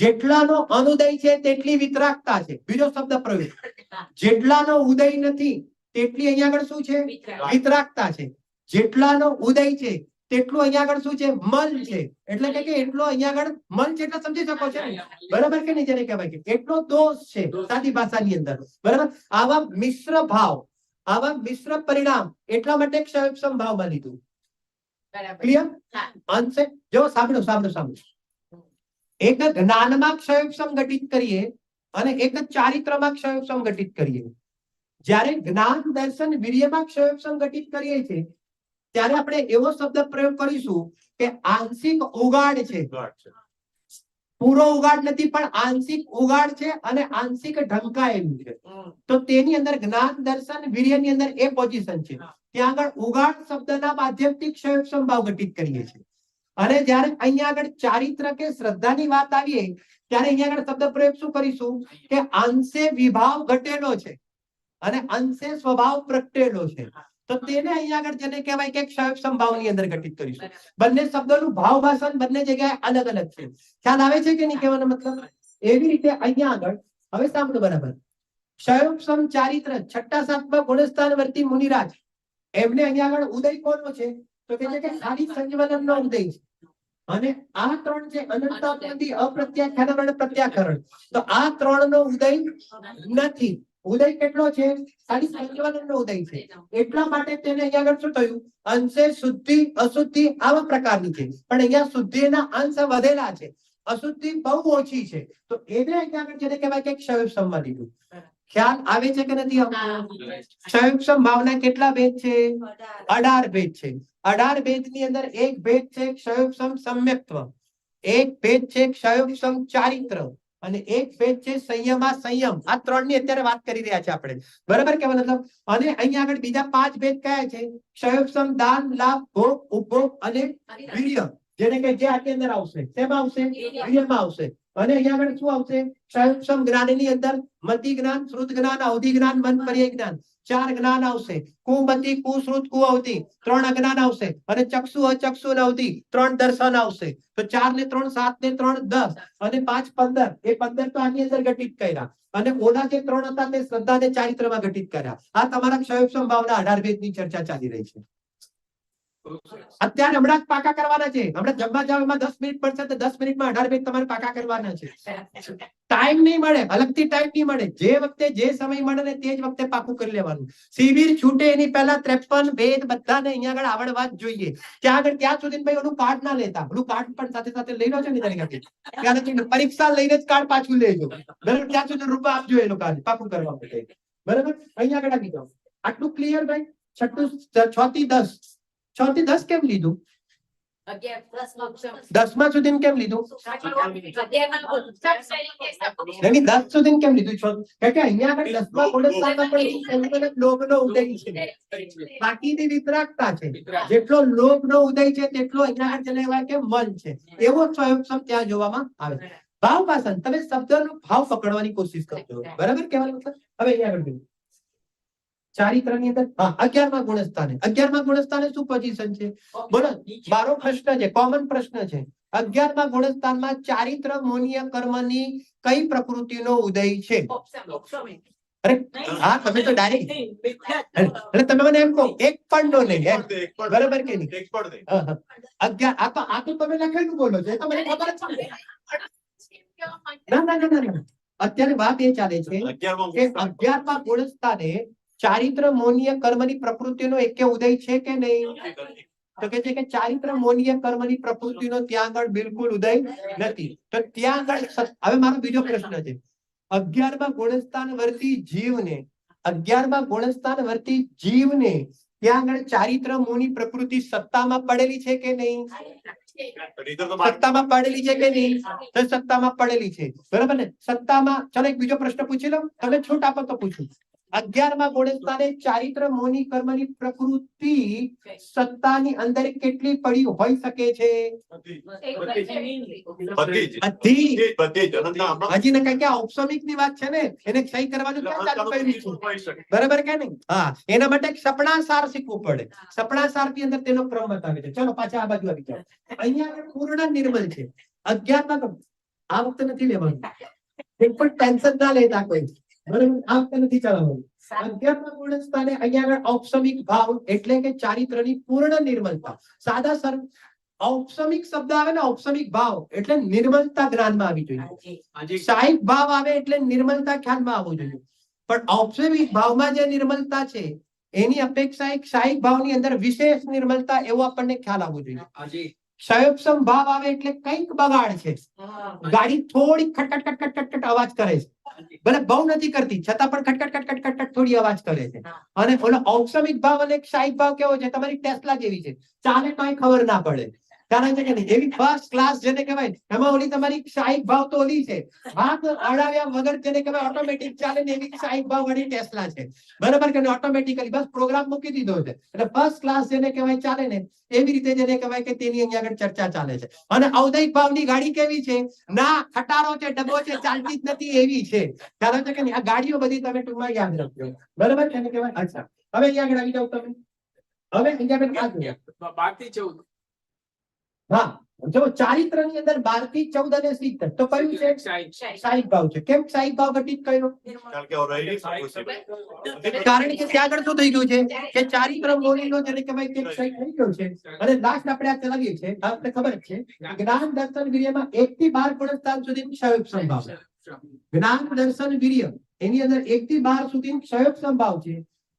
જેટલાનો અનુદય છે તેટલી વિતરાગતા છે. બીજો શબ્દ પ્રયોગ. જેટલાનો ઉદય નથી તેટલી અહીંયા આગળ શું છે? વિતરાગતા છે. જેટલાનો ઉદય છે તેટલું અહીંયા આગળ શું છે? મલ છે. એટલે કે એટલો અહીંયા આગળ મલ છે એટલે સમજી શકો છો ને? બરાબર કે નહીં? જેને કહેવાય કે એટલો દોષ છે સાદી ભાષાની અંદર. બરાબર? આવા મિશ્ર ભાવ, આવા મિશ્ર પરિણામ, એટલા માટે ક્ષયોપશમ ભાવમાં લીધું. ક્લિયર? અંશે જો સાંભળો. એક જ્ઞાનમાં ક્ષયોપશમ ઘટિત કરીએ અને એક ચારિત્રમાં ક્ષયોપશમ ઘટિત કરીએ. જ્યારે જ્ઞાન દર્શન વીર્યમાં ક્ષયોપશમ ઘટિત કરીએ છીએ ત્યારે આપણે એવો શબ્દ પ્રયોગ કરીશું કે આંશિક ઉગાડ છે. પૂરો ઉગાડ નથી, પણ આંશિક ઉગાડ છે અને આંશિક ઢંકાયેલું છે. તો તેની અંદર જ્ઞાન દર્શન વીર્યની અંદર એ પોઝિશન છે. ત્યાં આગળ ઉગાડ શબ્દના માધ્યમથી ક્ષયોપશમ ભાવ ઘટિત કરીએ છીએ. અને જ્યારે અહીંયા આગળ ચારિત્ર કે શ્રદ્ધાની વાત આવીએ ત્યારે અહીંયા આગળ શબ્દ પ્રયોગ શું કરીશું કે અંશે વિભાવ ઘટેલો છે અને અંશે સ્વભાવ પ્રગટેલો છે. તો તેને અહીંયા આગળ જેને કહેવાય કે ક્ષયોપશમ ભાવની અંદર ઘટિત કરીશું. બંને શબ્દોનું ભાવ ભાષણ બંને જગ્યાએ અલગ અલગ છે. ખ્યાલ આવે છે કે નહીં કહેવાનો મતલબ? એવી રીતે અહીંયા આગળ હવે સાંભળો બરાબર. ક્ષયોપશમ ચારિત્ર 6-7મા ગુણસ્થાન વર્તી મુનિરાજ, એમને અહીંયા આગળ ઉદય કોનો છે? તો કે છે કે ખાલી સંજ્વલનનો ઉદય છે. અને આ 3 છે અનંતાત્મથી અપ્રત્યાખ્યાન અને પ્રત્યાકરણ. તો આ 3નો ઉદય નથી. ઉદય કેટલો છે? ખાલી સંજ્વલનનો ઉદય છે. એટલા માટે તેને અહીંયા આગળ શું થયું? અંશે શુદ્ધિ અશુદ્ધિ આવા પ્રકારની છે. પણ અહીંયા શુદ્ધિના અંશ વધેલા છે, અશુદ્ધિ બહુ ઓછી છે. તો એને અહીંયા આગળ જેને કહેવાય કે ક્ષયોપશમમાં લીધું. ખ્યાલ આવે છે કે નથી? ક્ષયોપશમ ભાવના કેટલા ભેદ છે? 18 ભેદ છે. 18 ભેદની અંદર એક ભેદ છે ક્ષયોપશમ સમ્યક્ત્વ, એક ભેદ છે ક્ષયોપશમ ચારિત્ર અને એક ભેદ છે સંયમા સંયમ. આ 3ની અત્યારે વાત કરી રહ્યા છે આપણે. બરાબર કે મતલબ? અને અહીંયા આગળ બીજા 5 ભેદ કયા છે? ક્ષયોપશમ દાન, લાભ, ભોગ, ઉપભોગ અને વીર્ય, જેને કે જે આની અંદર આવશે. શેમાં આવશે? વીર્યમાં આવશે. અને અહીંયા આગળ શું આવશે? ક્ષયોપશમ જ્ઞાનની અંદર મતિ જ્ઞાન, શ્રુત જ્ઞાન, અવધિ જ્ઞાન, મન પર્યય જ્ઞાન, 4 જ્ઞાન આવશે. કુમતિ, કુશ્રુત, કુઅવધિ 3 અજ્ઞાન આવશે. અને ચક્ષુ, અચક્ષુ અને અવધિ 3 દર્શન આવશે. તો 4 ને 3 7 ને 3 10 અને 5 15. એ 15 તો આની અંદર ઘટિત કર્યા અને ઓલા જે 3 હતા તે શ્રદ્ધા અને ચારિત્રમાં ઘટિત કર્યા. આ તમારા ક્ષયોપશમ ભાવના 18 ભેદની ચર્ચા ચાલી રહી છે. અત્યારે હમણાં જ પાકા કરવાના છે. હમણાં જમવા જાવ એમાં 10 મિનિટ પડશે તો 10 મિનિટમાં 18 ભેદ તમારે પાકા કરવાના છે. ટાઈમ નહીં મળે, અલગથી ટાઈમ નહીં મળે. જે વખતે જે સમય મળે ને તે જ વખતે પાકું કરી લેવાનું. શિબિર છૂટે એની પહેલા 53 ભેદ બધાને અહીંયા આગળ આવડવા જ જોઈએ. ત્યાં સુધી ભાઈ ઓલું કાર્ડ ના લેતા, ઓલું કાર્ડ પણ સાથે સાથે લઈ લો છો ને તરીકે પરીક્ષા લઈને જ કાર્ડ પાછું લેજો. બરાબર? ત્યાં સુધી રૂપિયા આપજો એ લોકો પાકું કરવા માટે. બરાબર? અહીંયા આગળ આવી જાઓ. આટલું ક્લિયર ભાઈ? 6 થી 10 કેમ લીધું? 10મા સુધી કેમ લીધું? 10 સુધી કેમ લીધું? કારણ કે અહીંયા આગળ 10મા ગુણસ્થાનમાં પણ લોભનો ઉદય છે, બાકીની વિતરાગતા છે. જેટલો લોભનો ઉદય છે તેટલો અહીંયા આગળ કહેવાય કે મન છે. એવો ક્ષયોપશમ ત્યાં જોવામાં આવે છે. ભાવ ભાષણ, તમે શબ્દનો ભાવ પકડવાની કોશિશ કરજો. બરાબર કહેવાનું મતલબ? હવે અહીંયા આગળ ચારિત્રની અંદર 11મા ગુણસ્થાને 11મા ગુણસ્થાને શું પોઝિશન છે? બોલો, મારો પ્રશ્ન છે, કોમન પ્રશ્ન છે. 11મા ગુણસ્થાનમાં ચારિત્ર મોનીય કર્મની કઈ પ્રકૃતિનો ઉદય છે? અરે હા, તમે તો ડાયરેક્ટ એટલે તમે મને એમ કહો એક પણ નો નહીં એમ. બરાબર કે નહીં? એક પણ નહીં. 11 આ તો તમે લખેલું બોલો છો, એ તો મને ખબર જ છે. ના ના ના ના, અત્યારે વાત એ ચાલે છે 11માં કે 11મા ગુણસ્થાને ચારિત્ર મોનીય કર્મની પ્રકૃતિનો એકે ઉદય છે કે નહીં? તો કે છે કે ચારિત્ર મોનીય કર્મની પ્રકૃતિનો ત્યાં આગળ બિલકુલ ઉદય નથી. તો ત્યાં આગળ હવે મારો બીજો પ્રશ્ન છે, 11મા ગુણસ્થાન વર્તી જીવને 11મા ગુણસ્થાન વર્તી જીવને ત્યાં આગળ ચારિત્ર મોની પ્રકૃતિ સત્તામાં પડેલી છે કે નહીં? રીતર તો માર્ગ- સત્તામાં પડેલી છે કે નહીં? તો સત્તામાં પડેલી છે, બરાબર ને? સત્તામાં, ચાલો એક બીજો પ્રશ્ન પૂછી લો, તમે છૂટ આપો તો પૂછું. 11મા ગુણસ્થાને ચારિત્ર મોની કર્મની પ્રકૃતિ સત્તાની અંદર કેટલી પડી હોઈ શકે છે? બધી જ. બધી. બધી જ. અનંતના હમણાં હજી ને કઈ કે ઔપચારિક ની વાત છે ને, એને સહી કરવાનું ક્યાં ચાલુ કર્યું છે? હોઈ શકે. બરાબર કે નહીં? હા, એના માટે એક સપનાસાર શીખવું પડે. સપનાસાર ની અંદર તેનો ક્રમ બતાવે છે. ચલો પાછા આ બાજુ આવી જાઓ. અહીંયા આગળ પૂર્ણ નિર્મલ છે. 11મા આ વખતે નથી લેવાનું, બિલકુલ ટેન્શન ના લેતા કોઈ, બરાબર? આ વખતે નથી ચલાવવાનું. 11મા ગુણસ્થાને અહીંયા આગળ ઔપચારિક ભાવ એટલે કે ચારિત્રની પૂર્ણ નિર્મલતા. સાદા સર ઔપચારિક શબ્દ આવે ને, ઔપચારિક ભાવ એટલે નિર્મલતા જ્ઞાનમાં આવી જોઈએ. સાહિક ભાવ આવે એટલે નિર્મલતા ખ્યાલમાં આવવું જોઈએ. પણ ઔપચારિક ભાવમાં જે નિર્મલતા છે એની અપેક્ષા એક સાહિક ભાવની અંદર વિશેષ નિર્મલતા એવો આપણને ખ્યાલ આવવો જોઈએ. સંયોગસમ ભાવ આવે એટલે કંઈક બગાડ છે, ગાડી થોડી ખટખટ ખટખટ ખટખટ અવાજ કરે છે, ભલે બહુ નથી કરતી છતાં પણ ખટખટ ખટખટ ખટખટ થોડી અવાજ કરે છે. અને ઓલો ઔપચારિક ભાવ અને સાહિક ભાવ કેવો છે? તમારી ટેસ્લા જેવી છે, ચાલે કઈ ખબર ના પડે. કારણ છે કે નહીં? એવી ફર્સ્ટ ક્લાસ જેને કહેવાય, એમાં ઓલી તમારી સાહિક ભાવ તો ઓલી છે, હાથ અડાવ્યા વગર જેને કહેવાય ઓટોમેટિક ચાલે ને, એવી સાહિક ભાવ વાળી ટેસ્લા છે. બરાબર કે ઓટોમેટિકલી બસ પ્રોગ્રામ મૂકી દીધો છે, એટલે ફર્સ્ટ ક્લાસ જેને કહેવાય ચાલે ને એવી રીતે જેને કહેવાય કે તેની અહીંયા આગળ ચર્ચા ચાલે છે. અને ઔદયિક ભાવની ગાડી કેવી છે? ના, ખટારો છે, ડબ્બો છે, ચાલતી જ નથી એવી છે. કારણ છે કે નહીં? આ ગાડીઓ બધી તમે ટૂંકમાં યાદ રાખજો. બરાબર છે ને કહેવાય? અચ્છા, હવે અહીંયા આગળ આવી જાવ તમે. હવે અહીંયા આગળ આ જોઈએ. 12 થી 14 હા, જો ચારિત્રની અંદર 12 થી 14 અને 70 તો કયું છે? સાહિક. સાહિક ભાવ છે. કેમ સાહિક ભાવ ઘટિત કર્યો? કારણ કે રહેલી પ્રકૃતિ. કારણ કે ત્યાં આગળ શું થઈ ગયું છે કે ચારિત્ર મોનીનો જેને કહેવાય કે ક્ષય થઈ ગયો છે. અને લાસ્ટ આપણે આ ચલાવીએ છીએ, આપણે ખબર જ છે જ્ઞાન દર્શન વીર્યમાં 1 થી 12 ગુણસ્થાન સુધી ક્ષયોગ સંભાવ છે. જ્ઞાન દર્શન વીર્ય એની અંદર 1 થી 12 સુધી ક્ષયોગ સંભાવ છે.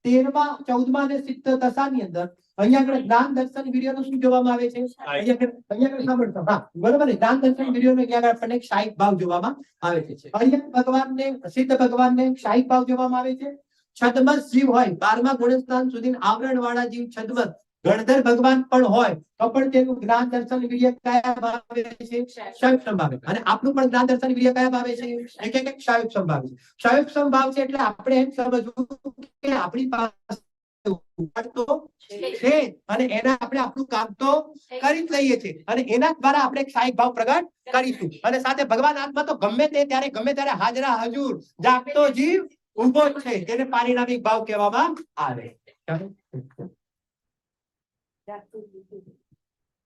13મા 14મા અને 70 દશાની અંદર અહીંયા આગળ જ્ઞાન દર્શન વીર્યનો શું જોવામાં આવે છે? અહીંયા આગળ સાંભળતો, હા બરોબર ને? જ્ઞાન દર્શન વીર્યનો અહીંયા આગળ આપણને સાહિક ભાવ જોવામાં આવે છે. અહીંયા ભગવાનને, સિદ્ધ ભગવાનને સાહિક ભાવ જોવામાં આવે છે. છદ્મસ જીવ હોય 12મા ગુણસ્થાન સુધી આવરણ વાળા જીવ છદ્મસ ગણધર ભગવાન પણ હોય તો પણ તેનું જ્ઞાન દર્શન વીર્ય કયા ભાવે છે? ક્ષયોગ સંભાવે. અને આપણું પણ જ્ઞાન દર્શન વીર્ય કયા ભાવે છે? એક એક ક્ષયોગ સંભાવે છે. ક્ષયોગ સંભાવ છે એટલે આપણે એમ સમજવું કે આપણી પાસે તો છે અને એના આપણે આપણું કામ તો કરી જ લઈએ છીએ, અને એના દ્વારા આપણે એક સાહિક ભાવ પ્રગટ કરીશું. અને સાથે ભગવાન આત્મા તો ગમે ત્યારે હાજરા હજુર જાગતો જીવ ઉભો છે, તેને પારિણામિક ભાવ કહેવામાં આવે.